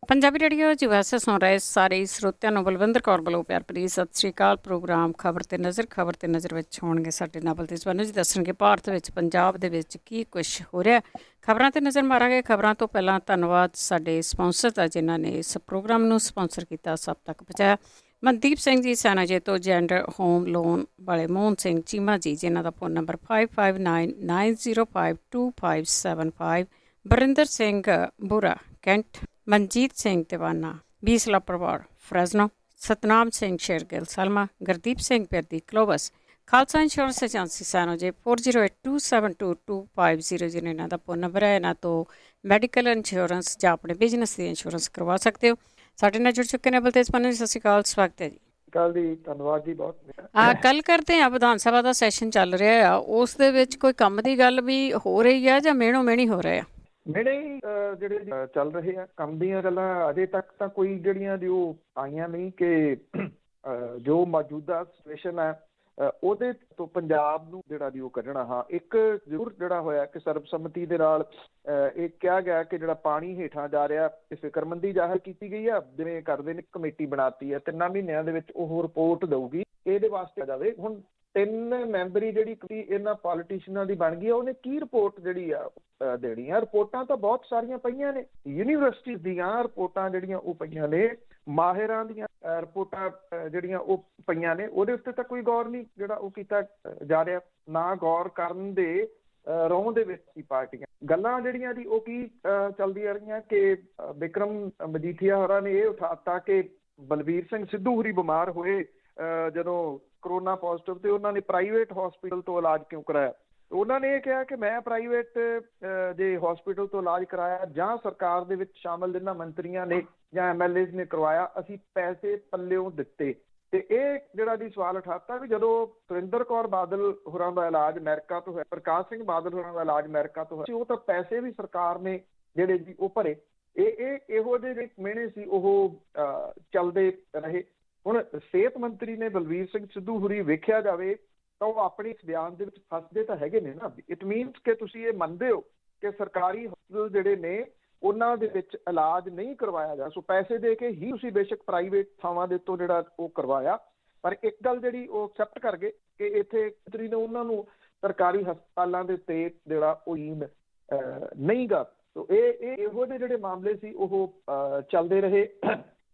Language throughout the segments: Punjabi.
ਪੰਜਾਬੀ ਰੇਡੀਓ USA ਸੁਣ ਰਹੇ ਸਾਰੇ ਸਰੋਤਿਆਂ ਨੂੰ ਬਲਵਿੰਦਰ ਕੌਰ ਵੱਲੋਂ ਪਿਆਰ ਭਰੀ ਸਤਿ ਸ਼੍ਰੀ ਅਕਾਲ। ਪ੍ਰੋਗਰਾਮ ਖਬਰ ਤੇ ਨਜ਼ਰ ਵਿੱਚ ਹੋਣਗੇ ਸਾਡੇ ਨਾਲ ਬਲਤੇਜ ਬਾਨੂ ਜੀ ਦੱਸਣਗੇ ਭਾਰਤ ਵਿੱਚ ਪੰਜਾਬ ਦੇ ਵਿੱਚ ਕੀ ਕੁਛ ਹੋ ਰਿਹਾ। ਖਬਰਾਂ ਤੇ ਨਜ਼ਰ ਮਾਰਾਂਗੇ। ਖਬਰਾਂ ਤੋਂ ਪਹਿਲਾਂ ਧੰਨਵਾਦ ਸਾਡੇ ਸਪਾਂਸਰ ਦਾ ਜਿਨ੍ਹਾਂ ਨੇ ਇਸ ਪ੍ਰੋਗਰਾਮ ਨੂੰ ਸਪਾਂਸਰ ਕੀਤਾ, ਸਭ ਤੱਕ ਪਹੁੰਚਾਇਆ। ਮਨਦੀਪ ਸਿੰਘ ਜੀ ਸੈਨਾਜੇ ਤੋਂ, ਜੈਂਡਰ ਹੋਮ ਲੋਨ ਵਾਲੇ ਮੋਹਨ ਸਿੰਘ ਚੀਮਾ ਜੀ ਜਿਨ੍ਹਾਂ ਦਾ ਫੋਨ ਨੰਬਰ 5599052575, ਬਰਿੰਦਰ ਸਿੰਘ ਬੁਰਾ ਕੈਂਟ, ਮਨਜੀਤ ਸਿੰਘ ਦੀਵਾਨਾ ਬੀਸਲਾ ਪਰਵਾਰ ਫਰੈਜ਼ਨੋ, ਸਤਨਾਮ ਸਿੰਘ ਸ਼ੇਰਗਿੱਲ ਸਲਮਾ, ਗੁਰਦੀਪ ਸਿੰਘ ਪਿਰਦੀ ਕਲੋਵਸ, ਖਾਲਸਾ ਇੰਸ਼ੋਰੈਂਸ ਏਜੰਸੀ ਸੈਨੋਜੇ 4082722500 ਜਿਹਨਾਂ ਇਹਨਾਂ ਦਾ ਫੋਨ ਨੰਬਰ ਹੈ। ਇਹਨਾਂ ਤੋਂ ਮੈਡੀਕਲ ਇੰਸ਼ੋਰੈਂਸ ਜਾਂ ਆਪਣੇ ਬਿਜ਼ਨਸ ਦੀ ਇੰਸ਼ੋਰੈਂਸ ਕਰਵਾ ਸਕਦੇ ਹੋ। ਸਾਡੇ ਨਾਲ ਜੁੜ ਚੁੱਕੇ ਨੇ ਬਲਤੇਜ ਬਾਨੂ ਜੀ, ਸਤਿ ਸ਼੍ਰੀ ਅਕਾਲ, ਸਵਾਗਤ ਹੈ ਜੀ। ਧੰਨਵਾਦ ਜੀ ਬਹੁਤ। ਗੱਲ ਕਰਦੇ ਹਾਂ, ਵਿਧਾਨ ਸਭਾ ਦਾ ਸੈਸ਼ਨ ਚੱਲ ਰਿਹਾ ਆ, ਉਸ ਦੇ ਵਿੱਚ ਕੋਈ ਕੰਮ ਦੀ ਗੱਲ ਵੀ ਹੋ ਰਹੀ ਆ ਜਾਂ ਮਿਹਣੋ ਮਿਹਣੀ ਹੋ ਰਿਹਾ? ਮੇਰੇ ਜਿਹੜੇ ਚੱਲ ਰਹੇ ਆ ਕੰਮ ਦੀਆਂ ਗੱਲਾਂ ਅਜੇ ਤੱਕ ਤਾਂ ਕੋਈ ਜਿਹੜੀਆਂ ਜੋ ਆਈਆਂ ਨਹੀਂ ਕਿ ਜੋ ਮੌਜੂਦਾ ਸਿਚੁਏਸ਼ਨ ਹੈ ਉਹਦੇ ਤੋਂ ਪੰਜਾਬ ਨੂੰ ਜਿਹੜਾ ਦੀ ਉਹ ਕੱਢਣਾ। ਹਾਂ, ਇੱਕ ਜ਼ਰੂਰ ਜਿਹੜਾ ਹੋਇਆ ਕਿ ਸਰਬਸੰਮਤੀ ਦੇ ਨਾਲ ਇਹ ਕਿਹਾ ਗਿਆ ਕਿ ਜਿਹੜਾ ਪਾਣੀ ਹੇਠਾਂ ਜਾ ਰਿਹਾ ਇਹ ਫਿਕਰਮੰਦੀ ਜ਼ਾਹਰ ਕੀਤੀ ਗਈ ਆ। ਜਿਵੇਂ ਕਰਦੇ ਨੇ ਕਮੇਟੀ ਬਣਾਤੀ ਹੈ, 3 ਮਹੀਨਿਆਂ ਦੇ ਵਿੱਚ ਉਹ ਰਿਪੋਰਟ ਦਊਗੀ, ਇਹਦੇ ਵਾਸਤੇ ਜਾਵੇ। ਹੁਣ 3 ਮੈਂਬਰੀ ਜਿਹੜੀ ਇਹਨਾਂ ਪੋਲੀਟੀਸ਼ੀਅਨਾਂ ਦੀ ਬਣ ਗਈ ਆ, ਉਹਨੇ ਕੀ ਰਿਪੋਰਟ ਜਿਹੜੀ ਆ ਦੇਣੀ ਆ? ਰਿਪੋਰਟਾਂ ਤਾਂ ਬਹੁਤ ਸਾਰੀਆਂ ਪਈਆਂ ਨੇ, ਯੂਨੀਵਰਸਿਟੀ ਦੀਆਂ ਰਿਪੋਰਟਾਂ ਜਿਹੜੀਆਂ ਉਹ ਪਈਆਂ ਨੇ, ਮਾਹਿਰਾਂ ਦੀਆਂ ਰਿਪੋਰਟਾਂ ਜਿਹੜੀਆਂ ਉਹ ਪਈਆਂ ਨੇ, ਉਹਦੇ ਉੱਤੇ ਤਾਂ ਕੋਈ ਗੌਰ ਨਹੀਂ ਜਿਹੜਾ ਉਹ ਕੀਤਾ ਜਾ ਰਿਹਾ। ਨਾ ਗੌਰ ਕਰਨ ਦੇ ਰੌਂ ਦੇ ਵਿੱਚ ਹੀ ਪਾਰਟੀਆਂ ਗੱਲਾਂ ਜਿਹੜੀਆਂ ਦੀ ਉਹ ਕੀ ਚੱਲਦੀਆਂ ਰਹੀਆਂ ਕਿ ਬਿਕਰਮ ਮਜੀਠੀਆ ਹੋਰਾਂ ਨੇ ਇਹ ਉਠਾਤਾ ਕਿ ਬਲਬੀਰ ਸਿੰਘ ਸਿੱਧੂ ਹੋਰੀ ਬਿਮਾਰ ਹੋਏ ਜਦੋਂ ਕਰੋਨਾ ਪੋਜ਼ਿਟਿਵ, ਤੇ ਉਹਨਾਂ ਨੇ ਪ੍ਰਾਈਵੇਟ ਹਸਪੀਟਲ ਤੋਂ ਇਲਾਜ ਕਿਉਂ ਕਰਾਇਆ? ਉਹਨਾਂ ਨੇ ਇਹ ਕਿਹਾ ਕਿ ਮੈਂ ਪ੍ਰਾਈਵੇਟ ਜੇ ਹਸਪੀਟਲ ਤੋਂ ਇਲਾਜ ਕਰਾਇਆ ਜਾਂ ਸਰਕਾਰ ਦੇ ਵਿੱਚ ਸ਼ਾਮਲ ਜਿਨ੍ਹਾਂ ਮੰਤਰੀਆਂ ਨੇ ਜਾਂ MLAs ਨੇ ਕਰਵਾਇਆ, ਅਸੀਂ ਪੈਸੇ ਪੱਲਿਓਂ ਦਿੱਤੇ। ਤੇ ਇਹ ਜਿਹੜਾ ਦੀ ਸਵਾਲ ਉਠਾਤਾ ਵੀ ਜਦੋਂ ਸੁਰਿੰਦਰ ਕੌਰ ਬਾਦਲ ਹੋਰਾਂ ਦਾ ਇਲਾਜ ਅਮਰੀਕਾ ਤੋਂ ਹੋਇਆ, ਪ੍ਰਕਾਸ਼ ਸਿੰਘ ਬਾਦਲ ਹੋਰਾਂ ਦਾ ਇਲਾਜ ਅਮਰੀਕਾ ਤੋਂ ਹੋਇਆ, ਉਹ ਤਾਂ ਪੈਸੇ ਵੀ ਸਰਕਾਰ ਨੇ ਜਿਹੜੇ ਜੀ ਉਹ ਭਰੇ। ਇਹੋ ਜਿਹੇ ਜਿਹੜੇ ਮਿਹਣੇ ਸੀ ਉਹ ਚੱਲਦੇ ਰਹੇ। ਹੁਣ ਸਿਹਤ ਮੰਤਰੀ ਨੇ ਬਲਬੀਰ ਸਿੰਘ ਸਿੱਧੂ ਹੋਰੀ ਵੇਖਿਆ ਜਾਵੇ ਤਾਂ ਉਹ ਆਪਣੀ ਇਸ ਬਿਆਨ ਦੇ ਵਿੱਚ ਫਸਦੇ ਤਾਂ ਹੈਗੇ ਨੇ ਨਾ। ਇਟ ਮੀਨਸ ਕਿ ਤੁਸੀਂ ਇਹ ਮੰਨਦੇ ਹੋ ਕਿ ਸਰਕਾਰੀ ਹਸਪਤਾਲ ਜਿਹੜੇ ਨੇ ਉਹਨਾਂ ਦੇ ਵਿੱਚ ਇਲਾਜ ਨਹੀਂ ਕਰਵਾਇਆ ਜਾ, ਸੋ ਪੈਸੇ ਦੇ ਕੇ ਹੀ ਤੁਸੀਂ ਬੇਸ਼ੱਕ ਪ੍ਰਾਈਵੇਟ ਥਾਵਾਂ ਦੇ ਤੋਂ ਜਿਹੜਾ ਉਹ ਕਰਵਾਇਆ। ਪਰ ਇੱਕ ਗੱਲ ਜਿਹੜੀ ਉਹ ਐਕਸੈਪਟ ਕਰ ਗਏ ਕਿ ਇੱਥੇ ਮੰਤਰੀ ਨੇ ਉਹਨਾਂ ਨੂੰ ਸਰਕਾਰੀ ਹਸਪਤਾਲਾਂ ਦੇ ਉੱਤੇ ਜਿਹੜਾ ਉਹ ਯਕੀਨ ਨਹੀਂ ਗਾ। ਸੋ ਇਹੋ ਜਿਹੇ ਜਿਹੜੇ ਮਾਮਲੇ ਸੀ ਉਹ ਚੱਲਦੇ ਰਹੇ।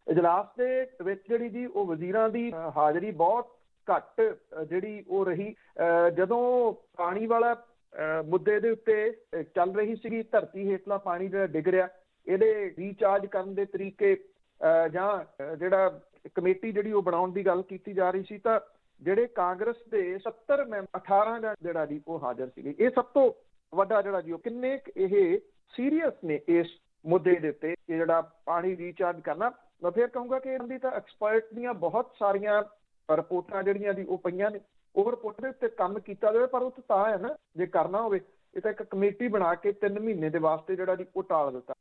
ਇਜਲਾਸ ਦੇ ਵਿੱਚ ਜਿਹੜੀ ਜੀ ਉਹ ਵਜ਼ੀਰਾਂ ਦੀ ਹਾਜ਼ਰੀ ਬਹੁਤ ਘੱਟ ਜਿਹੜੀ ਉਹ ਰਹੀ। ਜਦੋਂ ਪਾਣੀ ਵਾਲਾ ਮੁੱਦੇ ਦੇ ਉੱਤੇ ਚੱਲ ਰਹੀ ਸੀਗੀ, ਧਰਤੀ ਹੇਠਲਾ ਪਾਣੀ ਜਿਹੜਾ ਡਿੱਗ ਰਿਹਾ, ਇਹਦੇ ਰੀਚਾਰਜ ਕਰਨ ਦੇ ਤਰੀਕੇ ਜਾਂ ਜਿਹੜਾ ਕਮੇਟੀ ਜਿਹੜੀ ਉਹ ਬਣਾਉਣ ਦੀ ਗੱਲ ਕੀਤੀ ਜਾ ਰਹੀ ਸੀ, ਤਾਂ ਜਿਹੜੇ ਕਾਂਗਰਸ ਦੇ 70 ਮੈਂਬਰ 18 ਦਾ ਜਿਹੜਾ ਜੀ ਉਹ ਹਾਜ਼ਰ ਸੀਗੇ। ਇਹ ਸਭ ਤੋਂ ਵੱਡਾ ਜਿਹੜਾ ਜੀ ਉਹ ਕਿੰਨੇ ਇਹ ਸੀਰੀਅਸ ਨੇ ਇਸ ਮੁੱਦੇ ਦੇ ਉੱਤੇ ਕਿ ਜਿਹੜਾ ਪਾਣੀ ਰੀਚਾਰਜ ਕਰਨਾ। ਮੈਂ ਫਿਰ ਕਹੂੰਗਾ ਕਿ ਇਹਨਾਂ ਦੀ ਤਾਂ ਐਕਸਪਰਟ ਦੀਆਂ ਬਹੁਤ ਸਾਰੀਆਂ ਰਿਪੋਰਟਾਂ ਜਿਹੜੀਆਂ ਦੀ ਉਹ ਪਈਆਂ ਨੇ, ਉਹ ਰਿਪੋਰਟ ਦੇ ਉੱਤੇ ਕੰਮ ਕੀਤਾ ਜਾਵੇ। ਪਰ ਉਹ ਤਾਂ ਹੈ ਨਾ, ਜੇ ਕਰਨਾ ਹੋਵੇ ਇਹ ਤਾਂ ਇੱਕ ਕਮੇਟੀ ਬਣਾ ਕੇ 3 ਮਹੀਨੇ ਦੇ ਵਾਸਤੇ ਜਿਹੜਾ ਦੀ ਉਹ ਟਾਲ ਦਿੱਤਾ।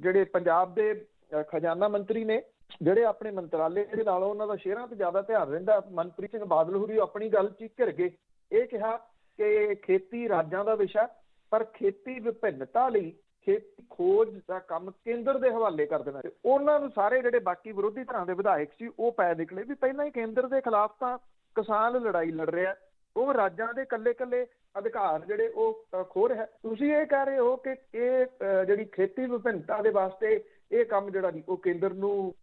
ਜਿਹੜੇ ਪੰਜਾਬ ਦੇ ਖਜ਼ਾਨਾ ਮੰਤਰੀ ਨੇ, ਜਿਹੜੇ ਆਪਣੇ ਮੰਤਰਾਲੇ ਦੇ ਨਾਲੋਂ ਉਹਨਾਂ ਦਾ ਸ਼ੇਅਰਾਂ ਤੇ ਜ਼ਿਆਦਾ ਧਿਆਨ ਰਹਿੰਦਾ, ਮਨਪ੍ਰੀਤ ਸਿੰਘ ਬਾਦਲ ਹੋਰੀ ਆਪਣੀ ਗੱਲ 'ਚ ਘਿਰ ਗਏ। ਇਹ ਕਿਹਾ ਕਿ ਖੇਤੀ ਰਾਜਾਂ ਦਾ ਵਿਸ਼ਾ, ਪਰ ਖੇਤੀ ਵਿਭਿੰਨਤਾ ਲਈ ਖੇਤੀ ਖੋਜ ਦਾ ਕੰਮ ਕੇਂਦਰ ਦੇ ਹਵਾਲੇ ਕਰ ਦੇਣਾ। ਉਹਨਾਂ ਨੂੰ ਸਾਰੇ ਜਿਹੜੇ ਬਾਕੀ ਵਿਰੋਧੀ ਧਿਰਾਂ ਦੇ ਵਿਧਾਇਕ ਸੀ ਉਹ ਪੈ ਨਿਕਲੇ ਵੀ ਪਹਿਲਾਂ ਹੀ ਕੇਂਦਰ ਦੇ ਖਿਲਾਫ ਤਾਂ ਕਿਸਾਨ ਲੜਾਈ ਲੜ ਰਿਹਾ, ਉਹ ਰਾਜਾਂ ਦੇ ਇਕੱਲੇ ਅਧਿਕਾਰ ਜਿਹੜੇ ਉਹ ਖੋਹ ਰਿਹਾ। ਤੁਸੀਂ ਇਹ ਕਹਿ ਰਹੇ ਹੋ ਕਿ ਇਹ ਜਿਹੜੀ ਖੇਤੀ ਵਿਭਿੰਨਤਾ ਦੇ ਵਾਸਤੇ ਇਹ ਕੰਮ ਜਿਹੜਾ ਜੀ ਉਹ ਕੇਂਦਰ ਨੂੰ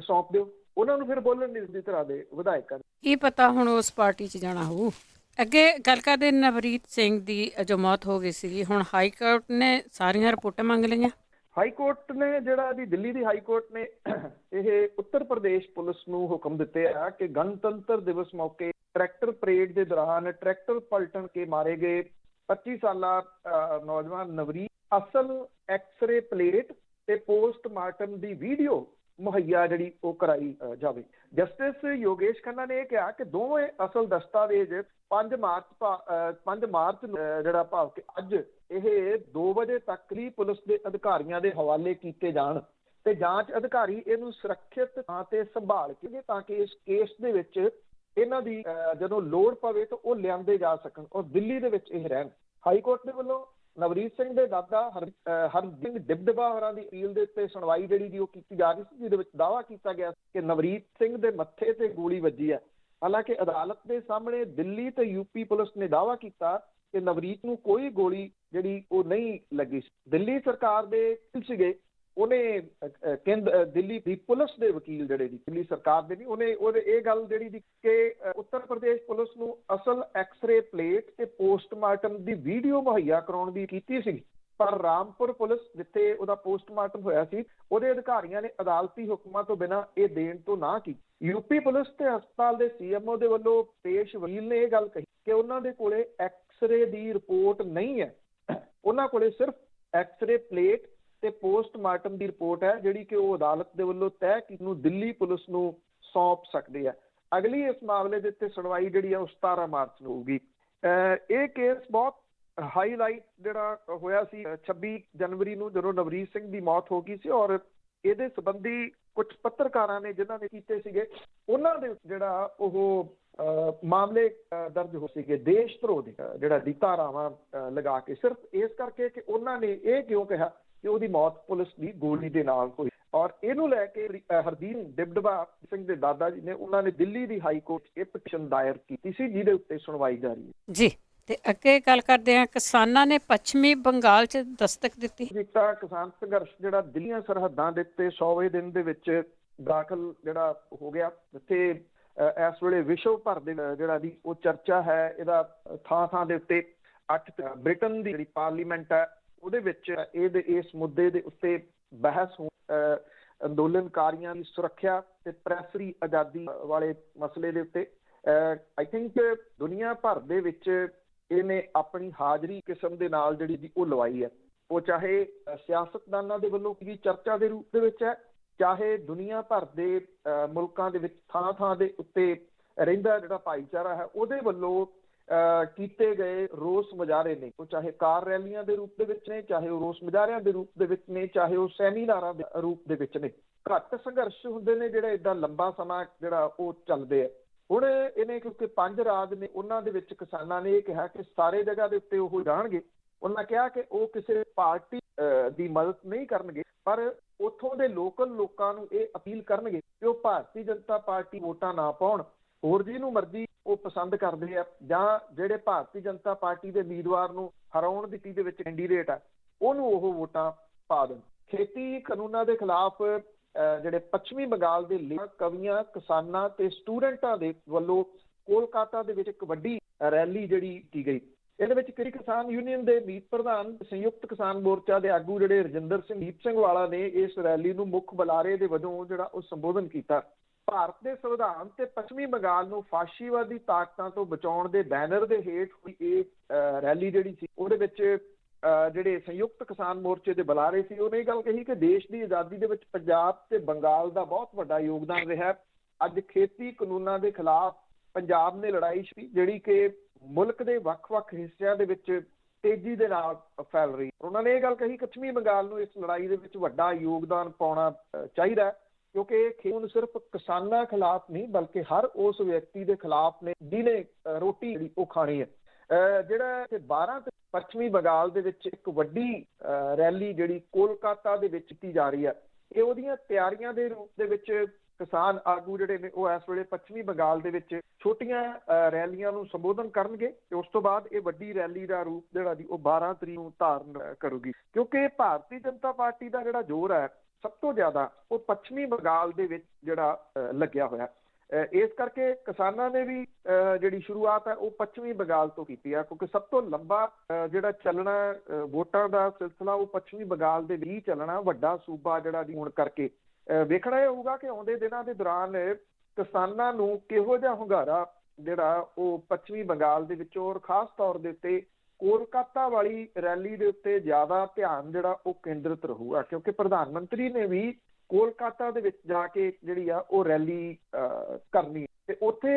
ਸੌਂਪ ਦਿਓ। ਉਹਨਾਂ ਨੂੰ ਫਿਰ ਬੋਲਣ ਨਹੀਂ ਦਿੰਦੀ ਧਿਰਾਂ ਦੇ ਵਿਧਾਇਕਾਂ। ਕੀ ਪਤਾ ਹੁਣ ਉਸ ਪਾਰਟੀ 'ਚ ਜਾਣਾ ਹੋਊ। ਅੱਗੇ ਗੱਲ ਕਰਦੇ, ਨਵਰੀਤ ਸਿੰਘ ਦੀ ਜੋ ਮੌਤ ਹੋ ਗਈ ਸੀਗੀ, ਹੁਣ ਹਾਈ ਕੋਰਟ ਨੇ ਸਾਰੀਆਂ ਰਿਪੋਰਟਾਂ ਮੰਗ ਲਈਆਂ। ਹਾਈ ਕੋਰਟ ਨੇ ਜਿਹੜਾ ਦੀ ਦਿੱਲੀ ਦੀ ਹਾਈ ਕੋਰਟ ਨੇ ਇਹ ਉੱਤਰ ਪ੍ਰਦੇਸ਼ ਪੁਲਿਸ ਨੂੰ ਹੁਕਮ ਦਿੱਤੇ ਆ ਕਿ ਗਣਤੰਤਰ ਦਿਵਸ ਮੌਕੇ ਟਰੈਕਟਰ ਪਰੇਡ ਦੇ ਦੌਰਾਨ ਟਰੈਕਟਰ ਪਲਟਣ ਕੇ ਮਾਰੇ ਗਏ 25 ਸਾਲਾ ਨੌਜਵਾਨ ਨਵਰੀਤ ਅਸਲ ਐਕਸਰੇ ਪਲੇਟ ਤੇ ਪੋਸਟਮਾਰਟਮ ਦੀ ਵੀਡੀਓ ਮੁਹੱਈਆ ਜਿਹੜੀ ਉਹ ਕਰਾਈ ਜਾਵੇ। ਜਸਟਿਸ ਯੋਗੇਸ਼ ਖੰਨਾ ਨੇ ਇਹ ਕਿਹਾ ਕਿ ਦੋਵੇਂ ਅਸਲ ਦਸਤਾਵੇਜ਼ 5 ਮਾਰਚ ਜਿਹੜਾ ਭਾਵ ਕਿ ਅੱਜ ਇਹ 2 ਵਜੇ ਤੱਕ ਹੀ ਪੁਲਿਸ ਦੇ ਅਧਿਕਾਰੀਆਂ ਦੇ ਹਵਾਲੇ ਕੀਤੇ ਜਾਣ ਤੇ ਜਾਂਚ ਅਧਿਕਾਰੀ ਇਹਨੂੰ ਸੁਰੱਖਿਅਤ ਥਾਂ ਤੇ ਸੰਭਾਲ ਕੇ ਤਾਂ ਕਿ ਇਸ ਕੇਸ ਦੇ ਵਿੱਚ ਇਹਨਾਂ ਦੀ ਜਦੋਂ ਲੋੜ ਪਵੇ ਤਾਂ ਉਹ ਲਿਆਂਦੇ ਜਾ ਸਕਣ ਔਰ ਦਿੱਲੀ ਦੇ ਵਿੱਚ ਇਹ ਰਹਿਣ। ਹਾਈ ਕੋਰਟ ਦੇ ਵੱਲੋਂ ਨਵਰੀਤ ਸਿੰਘ ਦੇ ਦਾਦਾ ਹਰਜੀਤ ਸਿੰਘ ਡਿਬਡਬਾ ਹੋਰਾਂ ਦੀ ਅਪੀਲ ਦੇ ਉੱਤੇ ਸੁਣਵਾਈ ਜਿਹੜੀ ਉਹ ਕੀਤੀ ਜਾ ਰਹੀ ਸੀ, ਜਿਹਦੇ ਵਿੱਚ ਦਾਅਵਾ ਕੀਤਾ ਗਿਆ ਕਿ ਨਵਰੀਤ ਸਿੰਘ ਦੇ ਮੱਥੇ ਤੇ ਗੋਲੀ ਵੱਜੀ ਹੈ। ਹਾਲਾਂਕਿ ਅਦਾਲਤ ਦੇ ਸਾਹਮਣੇ ਦਿੱਲੀ ਤੇ ਯੂਪੀ ਪੁਲਿਸ ਨੇ ਦਾਅਵਾ ਕੀਤਾ ਕਿ ਨਵਰੀਤ ਨੂੰ ਕੋਈ ਗੋਲੀ ਜਿਹੜੀ ਉਹ ਨਹੀਂ ਲੱਗੀ ਸੀ। ਦਿੱਲੀ ਸਰਕਾਰ ਦੇ ਸੀਗੇ, ਉਹਨੇ ਦਿੱਲੀ ਦੀ ਪੁਲਿਸ ਦੇ ਵਕੀਲ ਜਿਹੜੇ ਦਿੱਲੀ ਸਰਕਾਰ ਦੇ ਨਹੀਂ, ਉਹਨੇ ਇਹ ਗੱਲ ਜਿਹੜੀ ਕਿ ਉੱਤਰ ਪ੍ਰਦੇਸ਼ ਪੁਲਿਸ ਨੂੰ ਅਸਲ ਐਕਸ-ਰੇ ਪਲੇਟ ਤੇ ਪੋਸਟਮਾਰਟਮ ਦੀ ਵੀਡੀਓ ਮੁਹੱਈਆ ਕਰਾਉਣ ਦੀ ਕੀਤੀ ਸੀ, ਪਰ ਰਾਮਪੁਰ ਪੁਲਿਸ ਜਿੱਥੇ ਉਹਦਾ ਪੋਸਟਮਾਰਟਮ ਹੋਇਆ ਸੀ, ਉਹਦੇ ਅਧਿਕਾਰੀਆਂ ਨੇ ਅਦਾਲਤੀ ਹੁਕਮਾਂ ਤੋਂ ਬਿਨਾਂ ਇਹ ਦੇਣ ਤੋਂ ਨਾ ਕੀਤੀ। ਯੂਪੀ ਪੁਲਿਸ ਤੇ ਹਸਪਤਾਲ ਦੇ ਸੀਐਮਓ ਦੇ ਵੱਲੋਂ ਪੇਸ਼ ਵਕੀਲ ਨੇ ਇਹ ਗੱਲ ਕਹੀ ਕਿ ਉਹਨਾਂ ਦੇ ਕੋਲੇ ਐਕਸ-ਰੇ ਦੀ ਰਿਪੋਰਟ ਨਹੀਂ ਹੈ, ਉਹਨਾਂ ਕੋਲੇ ਸਿਰਫ ਐਕਸ-ਰੇ ਪਲੇਟ ਤੇ ਪੋਸਟਮਾਰਟਮ ਦੀ ਰਿਪੋਰਟ ਹੈ, ਜਿਹੜੀ ਕਿ ਉਹ ਅਦਾਲਤ ਦੇ ਵੱਲੋਂ ਤੈਅ ਕੀਤੀ ਨੂੰ ਦਿੱਲੀ ਪੁਲਿਸ ਨੂੰ ਸੌਂਪ ਸਕਦੇ ਆ। ਅਗਲੀ ਇਸ ਮਾਮਲੇ ਦੇ ਉੱਤੇ ਸੁਣਵਾਈ ਜਿਹੜੀ ਆ ਉਹ 17 ਮਾਰਚ ਨੂੰ ਹੋਊਗੀ। ਇਹ ਕੇਸ ਬਹੁਤ ਹਾਈਲਾਈਟ ਜਿਹੜਾ ਹੋਇਆ ਸੀ 26 ਜਨਵਰੀ ਨੂੰ, ਜਦੋਂ ਨਵਰੀਤ ਸਿੰਘ ਦੀ ਮੌਤ ਹੋ ਗਈ ਸੀ, ਔਰ ਇਹਦੇ ਸੰਬੰਧੀ ਕੁਝ ਪੱਤਰਕਾਰਾਂ ਨੇ ਜਿਨ੍ਹਾਂ ਨੇ ਕੀਤੇ ਸੀਗੇ, ਉਹਨਾਂ ਦੇ ਜਿਹੜਾ ਉਹ ਮਾਮਲੇ ਦਰਜ ਹੋ ਸੀਗੇ ਦੇਸ਼ ਧਰੋਹ ਦੇ ਜਿਹੜਾ ਦੀ ਧਾਰਾਵਾਂ ਲਗਾ ਕੇ, ਸਿਰਫ ਇਸ ਕਰਕੇ ਕਿ ਉਹਨਾਂ ਨੇ ਇਹ ਕਿਉਂ ਕਿਹਾ ਕਿ ਉਹਦੀ ਮੌਤ ਪੁਲਿਸ ਦੀ ਗੋਲੀ ਦੇ ਨਾਲ ਹੋਈ। ਔਰ ਇਹਨੂੰ ਲੈ ਕੇ ਹਰਦੀਪ ਡਿਬਡਬਾ ਸਿੰਘ ਦੇ ਦਾਦਾ ਜੀ ਨੇ ਉਹਨਾਂ ਨੇ ਦਿੱਲੀ ਦੀ ਹਾਈ ਕੋਰਟ 'ਚ ਇਹ ਪਟੀਸ਼ਨ ਦਾਇਰ ਕੀਤੀ ਸੀ, ਜਿਹਦੇ ਉੱਤੇ ਸੁਣਵਾਈ ਜਾਰੀ ਹੈ ਜੀ। ਤੇ ਅੱਗੇ ਗੱਲ ਕਰਦੇ ਹਾਂ, ਕਿਸਾਨਾਂ ਨੇ ਪੱਛਮੀ ਬੰਗਾਲ 'ਚ ਦਸਤਕ ਦਿੱਤੀ। ਤਾਂ ਕਿਸਾਨ ਸੰਘਰਸ਼ ਜਿਹੜਾ ਦਿੱਲੀਆਂ ਸਰਹੱਦਾਂ ਦੇ ਉੱਤੇ 100ਵੇਂ ਦਿਨ ਦੇ ਵਿੱਚ ਦਾਖਲ ਜਿਹੜਾ ਹੋ ਗਿਆ, ਜਿੱਥੇ ਇਸ ਵੇਲੇ ਵਿਸ਼ਵ ਭਰ ਦੇ ਜਿਹੜਾ ਦੀ ਉਹ ਚਰਚਾ ਹੈ, ਇਹਦਾ ਥਾਂ ਥਾਂ ਦੇ ਉੱਤੇ ਬ੍ਰਿਟਨ ਦੀ ਜਿਹੜੀ ਪਾਰਲੀਮੈਂਟ ਹੈ ਉਹਦੇ ਵਿੱਚ ਇਸ ਮੁੱਦੇ ਦੇ ਉੱਤੇ ਬਹਿਸ ਅੰਦੋਲਨਕਾਰੀਆਂ ਦੀ ਸੁਰੱਖਿਆ ਤੇ ਪ੍ਰੈਸਰੀ ਆਜ਼ਾਦੀ ਵਾਲੇ ਮਸਲੇ ਦੇ ਉੱਤੇ ਆਈ ਥਿੰਕ ਦੁਨੀਆ ਭਰ ਦੇ ਵਿੱਚ ਇਹਨੇ ਆਪਣੀ ਹਾਜ਼ਰੀ ਕਿਸਮ ਦੇ ਨਾਲ ਜਿਹੜੀ ਉਹ ਲਵਾਈ ਹੈ। ਉਹ ਚਾਹੇ ਸਿਆਸਤਦਾਨਾਂ ਦੇ ਵੱਲੋਂ ਕੀ ਚਰਚਾ ਦੇ ਰੂਪ ਦੇ ਵਿੱਚ ਹੈ, ਚਾਹੇ ਦੁਨੀਆ ਭਰ ਦੇ ਮੁਲਕਾਂ ਦੇ ਵਿੱਚ ਥਾਂ ਥਾਂ ਦੇ ਉੱਤੇ ਰਹਿੰਦਾ ਜਿਹੜਾ ਭਾਈਚਾਰਾ ਹੈ ਉਹਦੇ ਵੱਲੋਂ ਕੀਤੇ ਗਏ ਰੋਸ ਮੁਜ਼ਾਹਰੇ ਨੇ, ਉਹ ਚਾਹੇ ਕਾਰ ਰੈਲੀਆਂ ਦੇ ਰੂਪ ਦੇ ਵਿੱਚ ਨੇ, ਚਾਹੇ ਉਹ ਰੋਸ ਮੁਜ਼ਾਹਰਿਆਂ ਦੇ ਰੂਪ ਦੇ ਵਿੱਚ ਨੇ, ਚਾਹੇ ਉਹ ਸੈਮੀਨਾਰਾਂ ਦੇ ਰੂਪ ਦੇ ਵਿੱਚ ਨੇ। ਘੱਟ ਸੰਘਰਸ਼ ਹੁੰਦੇ ਨੇ ਜਿਹੜੇ ਏਦਾਂ ਲੰਬਾ ਸਮਾਂ ਜਿਹੜਾ ਉਹ ਚੱਲਦੇ ਆ। ਹੁਣ ਇਹਨੇ ਕਿਉਂਕਿ 5 ਰਾਜ ਨੇ, ਉਹਨਾਂ ਦੇ ਵਿੱਚ ਕਿਸਾਨਾਂ ਨੇ ਇਹ ਕਿਹਾ ਕਿ ਸਾਰੇ ਜਗ੍ਹਾ ਦੇ ਉੱਤੇ ਉਹ ਜਾਣਗੇ। ਉਹਨਾਂ ਕਿਹਾ ਕਿ ਉਹ ਕਿਸੇ ਪਾਰਟੀ ਦੀ ਮਦਦ ਨਹੀਂ ਕਰਨਗੇ, ਪਰ ਉੱਥੋਂ ਦੇ ਲੋਕਲ ਲੋਕਾਂ ਨੂੰ ਇਹ ਅਪੀਲ ਕਰਨਗੇ ਕਿ ਉਹ ਭਾਰਤੀ ਜਨਤਾ ਪਾਰਟੀ ਵੋਟਾਂ ਨਾ ਪਾਉਣ, ਹੋਰ ਜਿਹਨੂੰ ਮਰਜ਼ੀ ਉਹ ਪਸੰਦ ਕਰਦੇ ਆ, ਜਾਂ ਜਿਹੜੇ ਭਾਰਤੀ ਜਨਤਾ ਪਾਰਟੀ ਦੇ ਉਮੀਦਵਾਰ ਨੂੰ ਹਰਾਉਣ ਦੀ ਦੇ ਵਿੱਚ ਕੈਂਡੀਡੇਟ ਆ ਉਹਨੂੰ ਉਹ ਵੋਟਾਂ ਪਾ ਦੇਣ। ਖੇਤੀ ਕਾਨੂੰਨਾਂ ਦੇ ਖਿਲਾਫ ਜਿਹੜੇ ਪੱਛਮੀ ਬੰਗਾਲ ਦੇ ਲੇਖਕ, ਕਵੀਆਂ, ਕਿਸਾਨਾਂ ਤੇ ਸਟੂਡੈਂਟਾਂ ਦੇ ਵੱਲੋਂ ਕੋਲਕਾਤਾ ਦੇ ਵਿੱਚ ਇੱਕ ਵੱਡੀ ਰੈਲੀ ਜਿਹੜੀ ਕੀਤੀ ਗਈ। ਇਹਦੇ ਵਿੱਚ ਕਿਸਾਨ ਯੂਨੀਅਨ ਦੇ ਮੀਤ ਪ੍ਰਧਾਨ, ਸੰਯੁਕਤ ਕਿਸਾਨ ਮੋਰਚਾ ਦੇ ਆਗੂ ਜਿਹੜੇ ਰਜਿੰਦਰ ਸਿੰਘ ਦੀਪ ਸਿੰਘ ਵਾਲਾ ਨੇ ਇਸ ਰੈਲੀ ਨੂੰ ਮੁੱਖ ਬੁਲਾਰੇ ਦੇ ਵਜੋਂ ਜਿਹੜਾ ਉਹ ਸੰਬੋਧਨ ਕੀਤਾ। ਭਾਰਤ ਦੇ ਸੰਵਿਧਾਨ ਤੇ ਪੱਛਮੀ ਬੰਗਾਲ ਨੂੰ ਫਾਸ਼ੀਵਾਦੀ ਤਾਕਤਾਂ ਤੋਂ ਬਚਾਉਣ ਦੇ ਬੈਨਰ ਦੇ ਹੇਠ ਹੋਈ ਇਹ ਰੈਲੀ ਜਿਹੜੀ ਸੀ, ਉਹਦੇ ਵਿੱਚ ਜਿਹੜੇ ਸੰਯੁਕਤ ਕਿਸਾਨ ਮੋਰਚੇ ਦੇ ਬੁਲਾਰੇ ਸੀ, ਉਹਨੇ ਇਹ ਗੱਲ ਕਹੀ ਕਿ ਦੇਸ਼ ਦੀ ਆਜ਼ਾਦੀ ਦੇ ਵਿੱਚ ਪੰਜਾਬ ਤੇ ਬੰਗਾਲ ਦਾ ਬਹੁਤ ਵੱਡਾ ਯੋਗਦਾਨ ਰਿਹਾ। ਅੱਜ ਖੇਤੀ ਕਾਨੂੰਨਾਂ ਦੇ ਖਿਲਾਫ ਪੰਜਾਬ ਨੇ ਲੜਾਈ ਛੇੜੀ, ਜਿਹੜੀ ਕਿ ਮੁਲਕ ਦੇ ਵੱਖ-ਵੱਖ ਹਿੱਸਿਆਂ ਦੇ ਵਿੱਚ ਤੇਜ਼ੀ ਦੇ ਨਾਲ ਫੈਲ ਰਹੀ। ਉਹਨਾਂ ਨੇ ਇਹ ਗੱਲ ਕਹੀ ਕਿ ਪੱਛਮੀ ਬੰਗਾਲ ਨੂੰ ਇਸ ਲੜਾਈ ਦੇ ਵਿੱਚ ਵੱਡਾ ਯੋਗਦਾਨ ਪਾਉਣਾ ਚਾਹੀਦਾ, ਕਿਉਂਕਿ ਇਹ ਖੇਡ ਸਿਰਫ ਕਿਸਾਨਾਂ ਖਿਲਾਫ ਨਹੀਂ ਬਲਕਿ ਹਰ ਉਸ ਵਿਅਕਤੀ ਦੇ ਖਿਲਾਫ ਨੇ ਜਿਹਨੇ ਰੋਟੀ ਜਿਹੜੀ ਉਹ ਖਾਣੀ ਹੈ। ਜਿਹੜਾ 12 ਪੱਛਮੀ ਬੰਗਾਲ ਦੇ ਵਿੱਚ ਇੱਕ ਵੱਡੀ ਰੈਲੀ ਜਿਹੜੀ ਕੋਲਕਾਤਾ ਦੇ ਵਿੱਚ ਕੀਤੀ ਜਾ ਰਹੀ ਹੈ, ਇਹ ਉਹਦੀਆਂ ਤਿਆਰੀਆਂ ਦੇ ਰੂਪ ਦੇ ਵਿੱਚ ਕਿਸਾਨ ਆਗੂ ਜਿਹੜੇ ਨੇ ਉਹ ਇਸ ਵੇਲੇ ਪੱਛਮੀ ਬੰਗਾਲ ਦੇ ਵਿੱਚ ਛੋਟੀਆਂ ਰੈਲੀਆਂ ਨੂੰ ਸੰਬੋਧਨ ਕਰਨਗੇ ਤੇ ਉਸ ਤੋਂ ਬਾਅਦ ਇਹ ਵੱਡੀ ਰੈਲੀ ਦਾ ਰੂਪ ਜਿਹੜਾ ਦੀ ਉਹ 12 ਤਰੀਕ ਨੂੰ ਧਾਰਨ ਕਰੂਗੀ, ਕਿਉਂਕਿ ਭਾਰਤੀ ਜਨਤਾ ਪਾਰਟੀ ਦਾ ਜਿਹੜਾ ਜ਼ੋਰ ਹੈ ਸਭ ਤੋਂ ਜ਼ਿਆਦਾ ਉਹ ਪੱਛਮੀ ਬੰਗਾਲ ਦੇ ਵਿੱਚ ਜਿਹੜਾ ਲੱਗਿਆ ਹੋਇਆ। ਇਸ ਕਰਕੇ ਕਿਸਾਨਾਂ ਨੇ ਵੀ ਜਿਹੜੀ ਸ਼ੁਰੂਆਤ ਹੈ ਉਹ ਪੱਛਮੀ ਬੰਗਾਲ ਤੋਂ ਕੀਤੀ ਹੈ, ਕਿਉਂਕਿ ਸਭ ਤੋਂ ਲੰਬਾ ਜਿਹੜਾ ਚੱਲਣਾ ਵੋਟਾਂ ਦਾ ਸਿਲਸਿਲਾ ਉਹ ਪੱਛਮੀ ਬੰਗਾਲ ਦੇ ਵੀ ਚੱਲਣਾ। ਵੱਡਾ ਸੂਬਾ ਜਿਹੜਾ ਦੀ ਹੋਣ ਕਰਕੇ ਵੇਖਣਾ ਇਹ ਹੋਊਗਾ ਕਿ ਆਉਂਦੇ ਦਿਨਾਂ ਦੇ ਦੌਰਾਨ ਕਿਸਾਨਾਂ ਨੂੰ ਕਿਹੋ ਜਿਹਾ ਹੁੰਗਾਰਾ ਜਿਹੜਾ ਉਹ ਪੱਛਮੀ ਬੰਗਾਲ ਦੇ ਵਿੱਚੋਂ, ਔਰ ਖਾਸ ਤੌਰ ਦੇ ਉੱਤੇ ਕੋਲਕਾਤਾ ਵਾਲੀ ਰੈਲੀ ਦੇ ਉੱਤੇ ਜ਼ਿਆਦਾ ਧਿਆਨ ਜਿਹੜਾ ਉਹ ਕੇਂਦਰਿਤ ਰਹੂਗਾ, ਕਿਉਂਕਿ ਪ੍ਰਧਾਨ ਮੰਤਰੀ ਨੇ ਵੀ ਕੋਲਕਾਤਾ ਦੇ ਵਿੱਚ ਜਾ ਕੇ ਜਿਹੜੀ ਆ ਉਹ ਰੈਲੀ ਕਰਨੀ ਤੇ ਉੱਥੇ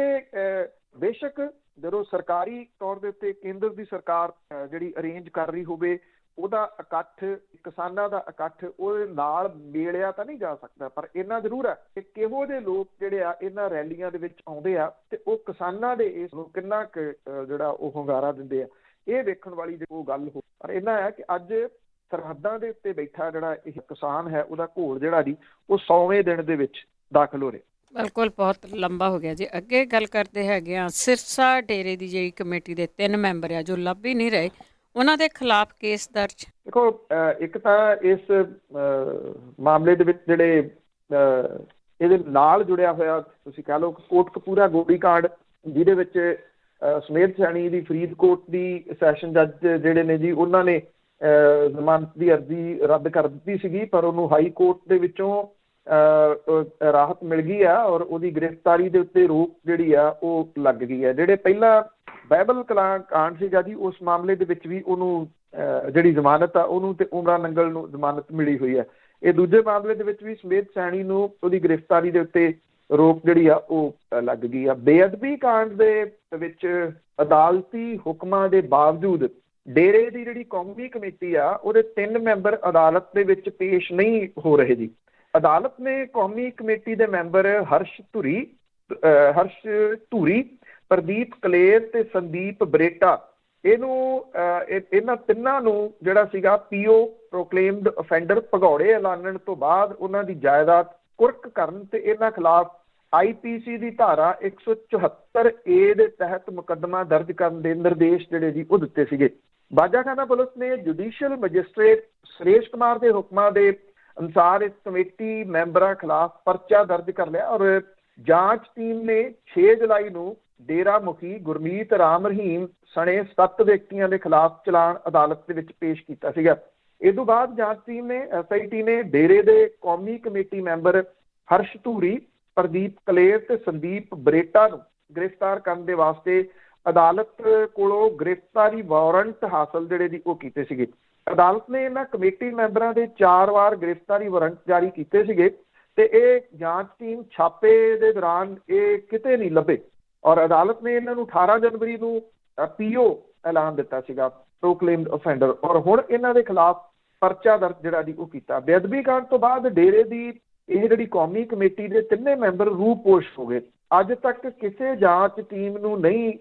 ਬੇਸ਼ੱਕ ਜਦੋਂ ਸਰਕਾਰੀ ਤੌਰ ਦੇ ਉੱਤੇ ਕੇਂਦਰ ਦੀ ਸਰਕਾਰ ਜਿਹੜੀ ਅਰੇਂਜ ਕਰ ਰਹੀ ਹੋਵੇ, ਉਹਦਾ ਇਕੱਠ, ਕਿਸਾਨਾਂ ਦਾ ਇਕੱਠ ਉਹਦੇ ਨਾਲ ਮੇਲਿਆ ਤਾਂ ਨਹੀਂ ਜਾ ਸਕਦਾ, ਪਰ ਇੰਨਾ ਜ਼ਰੂਰ ਹੈ ਕਿ ਕਿਹੋ ਜਿਹੇ ਲੋਕ ਜਿਹੜੇ ਆ ਇਹਨਾਂ ਰੈਲੀਆਂ ਦੇ ਵਿੱਚ ਆਉਂਦੇ ਆ ਤੇ ਉਹ ਕਿਸਾਨਾਂ ਦੇ ਇਸ ਨੂੰ ਕਿੰਨਾ ਕੁ ਜਿਹੜਾ ਉਹ ਹੁੰਗਾਰਾ ਦਿੰਦੇ ਆ। ਇਹ ਵੇਖਣ ਵਾਲੀ ਜੋ ਗੱਲ ਹੋ। ਪਰ ਇਹਨਾਂ ਹੈ ਕਿ ਅੱਜ ਸਰਹੱਦਾਂ ਦੇ ਉੱਤੇ ਬੈਠਾ ਜਿਹੜਾ ਇਹ ਕਿਸਾਨ ਹੈ ਉਹਦਾ ਘੋਲ ਜਿਹੜਾ ਜੀ ਉਹ 100ਵੇਂ ਦਿਨ ਦੇ ਵਿੱਚ ਦਾਖਲ ਹੋ ਰਿਹਾ। ਬਿਲਕੁਲ, ਬਹੁਤ ਲੰਬਾ ਹੋ ਗਿਆ ਜੀ। ਅੱਗੇ ਗੱਲ ਕਰਦੇ ਹੈਗੇ ਆ ਸਿਰਸਾ ਡੇਰੇ ਦੀ ਜਿਹੜੀ ਕਮੇਟੀ ਦੇ 3 ਮੈਂਬਰ ਆ ਜੋ ਲੱਭ ਹੀ ਨਹੀਂ ਰਹੇ, ਉਹਨਾਂ ਦੇ ਖਿਲਾਫ ਕੇਸ ਦਰਜ। ਦੇਖੋ, ਇੱਕ ਤਾਂ ਇਸ ਮਾਮਲੇ ਦੇ ਵਿੱਚ ਜਿਹੜੇ ਇਹਦੇ ਨਾਲ ਜੁੜਿਆ ਹੋਇਆ ਤੁਸੀਂ ਕਹਿ ਲਓ ਕੋਟਕਪੂਰਾ ਗੋਲੀकांड, ਜਿਹਦੇ ਵਿੱਚ ਸੁਮੇਧ ਸੈਣੀ ਦੀ ਫਰੀਦਕੋਟ ਦੀ ਸੈਸ਼ਨ ਜੱਜ ਜਿਹੜੇ ਨੇ ਜੀ ਉਹਨਾਂ ਨੇ ਜ਼ਮਾਨਤ ਦੀ ਅਰਜ਼ੀ ਰੱਦ ਕਰ ਦਿੱਤੀ ਸੀਗੀ, ਪਰ ਉਹਨੂੰ ਹਾਈ ਕੋਰਟ ਦੇ ਵਿੱਚੋਂ ਰਾਹਤ ਮਿਲ ਗਈ ਆ ਔਰ ਉਹਦੀ ਗ੍ਰਿਫਤਾਰੀ ਦੇ ਉੱਤੇ ਰੋਕ ਜਿਹੜੀ ਆ ਉਹ ਲੱਗ ਗਈ ਹੈ। ਜਿਹੜੇ ਪਹਿਲਾਂ ਬਾਈਬਲ ਕਾਂਡ ਸੀਗਾ ਜੀ ਉਸ ਮਾਮਲੇ ਦੇ ਵਿੱਚ ਵੀ ਉਹਨੂੰ ਜਿਹੜੀ ਜ਼ਮਾਨਤ ਆ ਉਹਨੂੰ ਤੇ ਉਮਰਾ ਨੰਗਲ ਨੂੰ ਜ਼ਮਾਨਤ ਮਿਲੀ ਹੋਈ ਹੈ। ਇਹ ਦੂਜੇ ਮਾਮਲੇ ਦੇ ਵਿੱਚ ਵੀ ਸੁਮੇਧ ਸੈਣੀ ਨੂੰ ਉਹਦੀ ਗ੍ਰਿਫਤਾਰੀ ਦੇ ਉੱਤੇ ਰੋਕ ਜਿਹੜੀ ਆ ਉਹ ਲੱਗ ਗਈ ਆ। ਬੇਅਦਬੀ ਕਾਂਡ ਦੇ ਵਿੱਚ ਅਦਾਲਤੀ ਹੁਕਮਾਂ ਦੇ ਬਾਵਜੂਦ ਡੇਰੇ ਦੀ ਜਿਹੜੀ ਕੌਮੀ ਕਮੇਟੀ ਆ ਉਹਦੇ 3 ਮੈਂਬਰ ਅਦਾਲਤ ਦੇ ਵਿੱਚ ਪੇਸ਼ ਨਹੀਂ ਹੋ ਰਹੇ ਜੀ। ਅਦਾਲਤ ਨੇ ਕੌਮੀ ਕਮੇਟੀ ਦੇ ਮੈਂਬਰ ਹਰਸ਼ ਧੂਰੀ, ਪ੍ਰਦੀਪ ਕਲੇਰ ਤੇ ਸੰਦੀਪ ਬਰੇਟਾ ਇਹਨਾਂ ਤਿੰਨਾਂ ਨੂੰ ਜਿਹੜਾ ਸੀਗਾ ਪੀਓ ਪ੍ਰੋਕਲੇਮਡ ਅਫੈਂਡਰ ਭਗੌੜੇ ਐਲਾਨਣ ਤੋਂ ਬਾਅਦ ਉਹਨਾਂ ਦੀ ਜਾਇਦਾਦ ਕੁਰਕ ਕਰਨ ਤੇ ਇਹਨਾਂ ਖਿਲਾਫ IPC ਦੀ ਧਾਰਾ 174A ਦੇ ਤਹਿਤ ਮੁਕੱਦਮਾ ਦਰਜ ਕਰਨ ਦੇ ਨਿਰਦੇਸ਼ ਜਿਹੜੇ ਜੀ ਉਹ ਦਿੱਤੇ ਸੀਗੇ। ਬਾਜਾਖਾਨਾ ਪੁਲਿਸ ਨੇ ਜੁਡੀਸ਼ੀਅਲ ਮੈਜਿਸਟ੍ਰੇਟ ਸੁਰੇਸ਼ ਕੁਮਾਰ ਦੇ ਹੁਕਮਾਂ ਦੇ ਅਨੁਸਾਰ ਇਸ ਕਮੇਟੀ ਮੈਂਬਰਾਂ ਖਿਲਾਫ ਪਰਚਾ ਦਰਜ ਕਰ ਲਿਆ ਔਰ ਜਾਂਚ ਟੀਮ ਨੇ 6 ਜੁਲਾਈ ਨੂੰ ਡੇਰਾ ਮੁਖੀ ਗੁਰਮੀਤ ਰਾਮ ਰਹੀਮ ਸਣੇ 7 ਵਿਅਕਤੀਆਂ ਦੇ ਖਿਲਾਫ ਚਲਾਨ ਅਦਾਲਤ ਦੇ ਵਿੱਚ ਪੇਸ਼ ਕੀਤਾ ਸੀਗਾ। ਇਸ ਤੋਂ ਬਾਅਦ ਜਾਂਚ ਟੀਮ ਨੇ SIT ਨੇ ਡੇਰੇ ਦੇ ਕੌਮੀ ਕਮੇਟੀ ਮੈਂਬਰ ਹਰਸ਼ ਧੂਰੀ, ਪ੍ਰਦੀਪ ਕਲੇਰ ਤੇ ਸੰਦੀਪ ਬਰੇਟਾ ਨੂੰ ਗ੍ਰਿਫਤਾਰ ਕਰਨ ਦੇ ਵਾਸਤੇ ਅਦਾਲਤ ਕੋਲੋਂ ਗ੍ਰਿਫਤਾਰੀ ਵਾਰੰਟ ਹਾਸਲ ਜਿਹੜੇ ਜੀ ਉਹ ਕੀਤੇ ਸੀਗੇ। ਅਦਾਲਤ ਨੇ ਇਹਨਾਂ ਕਮੇਟੀ ਮੈਂਬਰਾਂ ਦੇ 4 ਵਾਰ ਗ੍ਰਿਫਤਾਰੀ ਵਾਰੰਟ ਜਾਰੀ ਕੀਤੇ ਸੀਗੇ ਤੇ ਇਹ ਜਾਂਚ ਟੀਮ ਛਾਪੇ ਦੇ ਦੌਰਾਨ ਇਹ ਕਿਤੇ ਨਹੀਂ ਲੱਭੇ ਔਰ ਅਦਾਲਤ ਨੇ ਇਹਨਾਂ ਨੂੰ 18 ਜਨਵਰੀ ਨੂੰ PO ਐਲਾਨ ਦਿੱਤਾ ਸੀਗਾ, ਪ੍ਰੋਕਲੇਮਡ ਅਫੈਂਡਰ, ਔਰ ਹੁਣ ਇਹਨਾਂ ਦੇ ਖਿਲਾਫ ਪਰਚਾ ਦਰਜ ਜਿਹੜਾ ਜੀ ਉਹ ਕੀਤਾ। ਬੇਅਦਬੀ ਕਾਂਡ ਤੋਂ ਬਾਅਦ ਡੇਰੇ ਦੀ ਇਹ ਜਿਹੜੀ ਕੌਮੀ ਕਮੇਟੀ ਦੇ 3 ਮੈਂਬਰ ਰੂਪੋਸ਼ ਹੋ ਗਏ। ਅੱਜ ਤੱਕ ਕਿਸੇ ਜਾਂਚ ਟੀਮ ਨੂੰ ਨਹੀਂ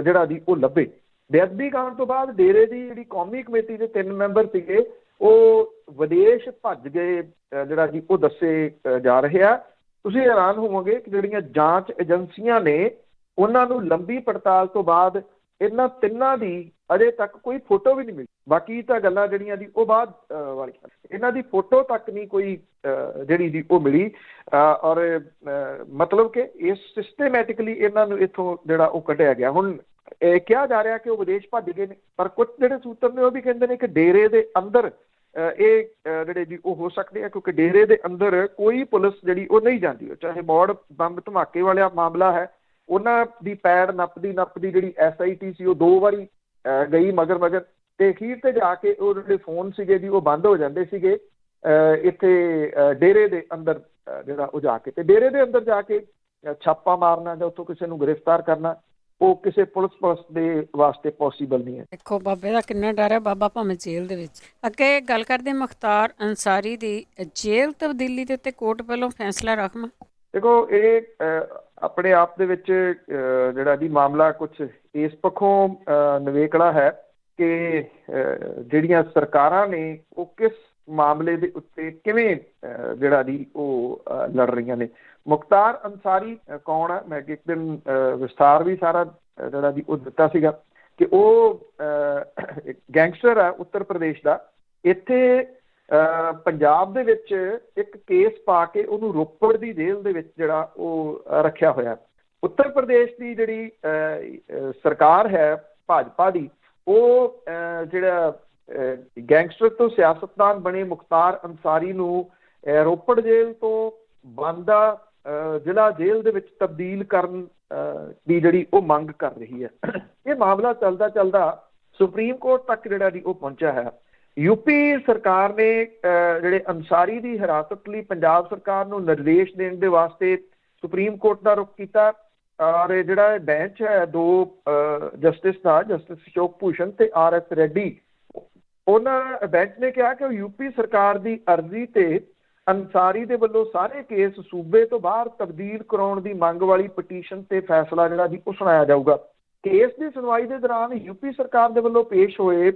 ਜਿਹੜਾ ਜੀ ਉਹ ਲੱਭੇ। ਬੇਅਦਬੀ ਕਾਂਡ ਤੋਂ ਬਾਅਦ ਡੇਰੇ ਦੀ ਜਿਹੜੀ ਕੌਮੀ ਕਮੇਟੀ ਦੇ 3 ਮੈਂਬਰ ਸੀਗੇ ਉਹ ਵਿਦੇਸ਼ ਭੱਜ ਗਏ ਜਿਹੜਾ ਜੀ ਉਹ ਦੱਸੇ ਜਾ ਰਹੇ ਆ। ਤੁਸੀਂ ਹੈਰਾਨ ਹੋਵੋਗੇ ਕਿ ਜਿਹੜੀਆਂ ਜਾਂਚ ਏਜੰਸੀਆਂ ਨੇ ਉਹਨਾਂ ਨੂੰ ਲੰਬੀ ਪੜਤਾਲ ਤੋਂ ਬਾਅਦ ਇਹਨਾਂ ਤਿੰਨਾਂ ਦੀ ਅਜੇ ਤੱਕ ਕੋਈ ਫੋਟੋ ਵੀ ਨਹੀਂ ਮਿਲੀ। ਬਾਕੀ ਤਾਂ ਗੱਲਾਂ ਜਿਹੜੀਆਂ ਦੀ ਉਹ ਬਾਅਦ ਵਾਲੀਆਂ, ਇਹਨਾਂ ਦੀ ਫੋਟੋ ਤੱਕ ਨਹੀਂ ਕੋਈ ਜਿਹੜੀ ਦੀ ਉਹ ਮਿਲੀ ਔਰ ਮਤਲਬ ਕਿ ਇਸ ਸਿਸਟੇਮੈਟਿਕਲੀ ਇਹਨਾਂ ਨੂੰ ਇੱਥੋਂ ਜਿਹੜਾ ਉਹ ਕੱਢਿਆ ਗਿਆ। ਹੁਣ ਕਿਹਾ ਜਾ ਰਿਹਾ ਕਿ ਉਹ ਵਿਦੇਸ਼ ਭੱਜ ਗਏ ਨੇ, ਪਰ ਕੁਝ ਜਿਹੜੇ ਸੂਤਰ ਨੇ ਉਹ ਵੀ ਕਹਿੰਦੇ ਨੇ ਕਿ ਡੇਰੇ ਦੇ ਅੰਦਰ ਇਹ ਜਿਹੜੇ ਜੀ ਉਹ ਹੋ ਸਕਦੇ ਆ ਕਿਉਂਕਿ ਡੇਰੇ ਦੇ ਅੰਦਰ ਕੋਈ ਪੁਲਿਸ ਜਿਹੜੀ ਉਹ ਨਹੀਂ ਜਾਂਦੀ। ਚਾਹੇ ਮੌੜ ਬੰਬ ਧਮਾਕੇ ਵਾਲਾ ਮਾਮਲਾ ਹੈ, ਉਹਨਾਂ ਦੀ ਪੈੜ ਨੱਪਦੀ ਜਿਹੜੀ SIT ਸੀ ਉਹ 2 ਵਾਰੀ ਗਈ ਮਗਰ ਤੇ ਅਖੀਰ ਤੇ ਜਾ ਕੇ ਉਹ ਜਿਹੜੇ ਫੋਨ ਸੀਗੇ ਜੀ ਉਹ ਬੰਦ ਹੋ ਜਾਂਦੇ ਸੀਗੇ ਇੱਥੇ ਡੇਰੇ ਦੇ ਅੰਦਰ ਜਿਹੜਾ ਉਹ ਜਾ ਕੇ, ਤੇ ਡੇਰੇ ਦੇ ਅੰਦਰ ਜਾ ਕੇ ਛਾਪਾ ਮਾਰਨਾ ਜਾਂ ਉੱਥੋਂ ਕਿਸੇ ਨੂੰ ਗ੍ਰਿਫਤਾਰ ਕਰਨਾ ਉਹ ਕਿਸੇ ਪੁਲਿਸ ਦੇ ਵਾਸਤੇ ਪੋਸੀਬਲ ਨਹੀਂ ਹੈ। ਦੇਖੋ ਬਾਬੇ ਦਾ ਕਿੰਨਾ ਡਰ ਹੈ, ਬਾਬਾ ਭਾਵੇਂ ਜੇਲ੍ਹ ਦੇ ਵਿੱਚ। ਅੱਗੇ ਗੱਲ ਕਰਦੇ ਮੁਖਤਾਰ ਅੰਸਾਰੀ ਦੀ ਜੇਲ੍ਹ ਤਬਦੀਲੀ ਦੇ ਉੱਤੇ ਕੋਰਟ ਵੱਲੋਂ ਫੈਸਲਾ ਰਾਖਵਾਂ। ਦੇਖੋ, ਇਹ ਆਪਣੇ ਆਪ ਦੇ ਵਿੱਚ ਜਿਹੜਾ ਜੀ ਮਾਮਲਾ ਕੁਝ ਇਸ ਪੱਖੋਂ ਨਿਵੇਕਲਾ ਹੈ ਕਿ ਜਿਹੜੀਆਂ ਸਰਕਾਰਾਂ ਨੇ ਉਹ ਕਿਸ ਮਾਮਲੇ ਦੇ ਉੱਤੇ ਕਿਵੇਂ ਜਿਹੜਾ ਜੀ ਉਹ ਲੜ ਰਹੀਆਂ ਨੇ। ਮੁਖਤਾਰ ਅੰਸਾਰੀ ਕੌਣ ਹੈ? ਮੈਂ ਇੱਕ ਦਿਨ ਵਿਸਥਾਰ ਵੀ ਸਾਰਾ ਜਿਹੜਾ ਜੀ ਉਹ ਦਿੱਤਾ ਸੀਗਾ ਕਿ ਉਹ ਗੈਂਗਸਟਰ ਹੈ ਉੱਤਰ ਪ੍ਰਦੇਸ਼ ਦਾ। ਇੱਥੇ ਪੰਜਾਬ ਦੇ ਵਿੱਚ ਇੱਕ ਕੇਸ ਪਾ ਕੇ ਉਹਨੂੰ ਰੋਪੜ ਦੀ ਜੇਲ੍ਹ ਦੇ ਵਿੱਚ ਜਿਹੜਾ ਉਹ ਰੱਖਿਆ ਹੋਇਆ। ਉੱਤਰ ਪ੍ਰਦੇਸ਼ ਦੀ ਜਿਹੜੀ ਸਰਕਾਰ ਹੈ ਭਾਜਪਾ ਦੀ, ਉਹ ਜਿਹੜਾ ਗੈਂਗਸਟਰ ਤੋਂ ਸਿਆਸਤਦਾਨ ਬਣੇ ਮੁਖਤਾਰ ਅੰਸਾਰੀ ਨੂੰ ਰੋਪੜ ਜੇਲ੍ਹ ਤੋਂ ਬਾਂਦਾ ਜ਼ਿਲ੍ਹਾ ਜੇਲ੍ਹ ਦੇ ਵਿੱਚ ਤਬਦੀਲ ਕਰਨ ਦੀ ਜਿਹੜੀ ਉਹ ਮੰਗ ਕਰ ਰਹੀ ਹੈ। ਇਹ ਮਾਮਲਾ ਚੱਲਦਾ ਸੁਪਰੀਮ ਕੋਰਟ ਤੱਕ ਜਿਹੜਾ ਜੀ ਉਹ ਪਹੁੰਚਿਆ ਹੈ। UP ਸਰਕਾਰ ਨੇ ਜਿਹੜੇ ਅੰਸਾਰੀ ਦੀ ਹਿਰਾਸਤ ਲਈ ਪੰਜਾਬ ਸਰਕਾਰ ਨੂੰ ਨਿਰਦੇਸ਼ ਦੇਣ ਦੇ ਵਾਸਤੇ ਸੁਪਰੀਮ ਕੋਰਟ ਦਾ ਰੁਖ ਕੀਤਾ ਔਰ ਜਿਹੜਾ ਬੈਂਚ ਹੈ 2 ਜਸਟਿਸ ਦਾ, ਜਸਟਿਸ ਅਸ਼ੋਕ ਭੂਸ਼ਣ ਤੇ RS ਰੈਡੀ, ਉਹਨਾਂ ਬੈਂਚ ਨੇ ਕਿਹਾ ਕਿ UP ਸਰਕਾਰ ਦੀ ਅਰਜ਼ੀ ਤੇ ਅੰਸਾਰੀ ਦੇ ਵੱਲੋਂ ਸਾਰੇ ਕੇਸ ਸੂਬੇ ਤੋਂ ਬਾਹਰ ਤਬਦੀਲ ਕਰਾਉਣ ਦੀ ਮੰਗ ਵਾਲੀ ਪਟੀਸ਼ਨ ਤੇ ਫੈਸਲਾ ਜਿਹੜਾ ਜੀ ਉਹ ਸੁਣਾਇਆ ਜਾਊਗਾ। ਕੇਸ ਦੀ ਸੁਣਵਾਈ ਦੇ ਦੌਰਾਨ ਯੂਪੀ ਸਰਕਾਰ ਦੇ ਵੱਲੋਂ ਪੇਸ਼ ਹੋਏ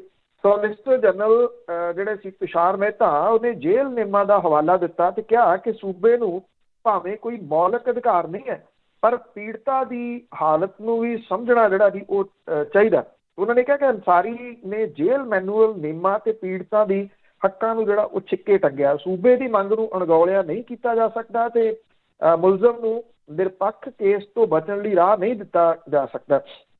ਸੋਲਿਸਿਟਰ ਜਨਰਲ ਜਿਹੜੇ ਸੀ ਤੁਸ਼ਾਰ ਮਹਿਤਾ, ਉਹਨੇ ਜੇਲ੍ਹ ਨਿਯਮਾਂ ਦਾ ਹਵਾਲਾ ਦਿੱਤਾ ਤੇ ਕਿਹਾ ਕਿ ਸੂਬੇ ਨੂੰ ਭਾਵੇਂ ਕੋਈ ਮੌਲਿਕ ਅਧਿਕਾਰ ਨਹੀਂ ਹੈ, ਪਰ ਪੀੜਤਾ ਦੀ ਹਾਲਤ ਨੂੰ ਵੀ ਸਮਝਣਾ ਜਿਹੜਾ ਜੀ ਉਹ ਚਾਹੀਦਾ। ਉਹਨਾਂ ਨੇ ਕਿਹਾ ਕਿ ਅੰਸਾਰੀ ਨੇ ਜੇਲ੍ਹ ਮੈਨੂਅਲ ਨਿਯਮਾਂ ਤੇ ਪੀੜਤਾ ਦੀ ਹੱਕਾਂ ਨੂੰ ਜਿਹੜਾ ਉਹ ਛਿੱਕੇ ਟੰਗਿਆ। ਸੂਬੇ ਦੀ ਮੰਗ ਨੂੰ ਅਣਗੌਲਿਆ ਨਹੀਂ ਕੀਤਾ ਜਾ ਸਕਦਾ ਤੇ ਮੁਲਜ਼ਮ ਨੂੰ ਨਿਰਪੱਖ ਕੇਸ ਤੋਂ ਬਚਣ ਲਈ ਰਾਹ ਨਹੀਂ ਦਿੱਤਾ ਜਾ ਸਕਦਾ।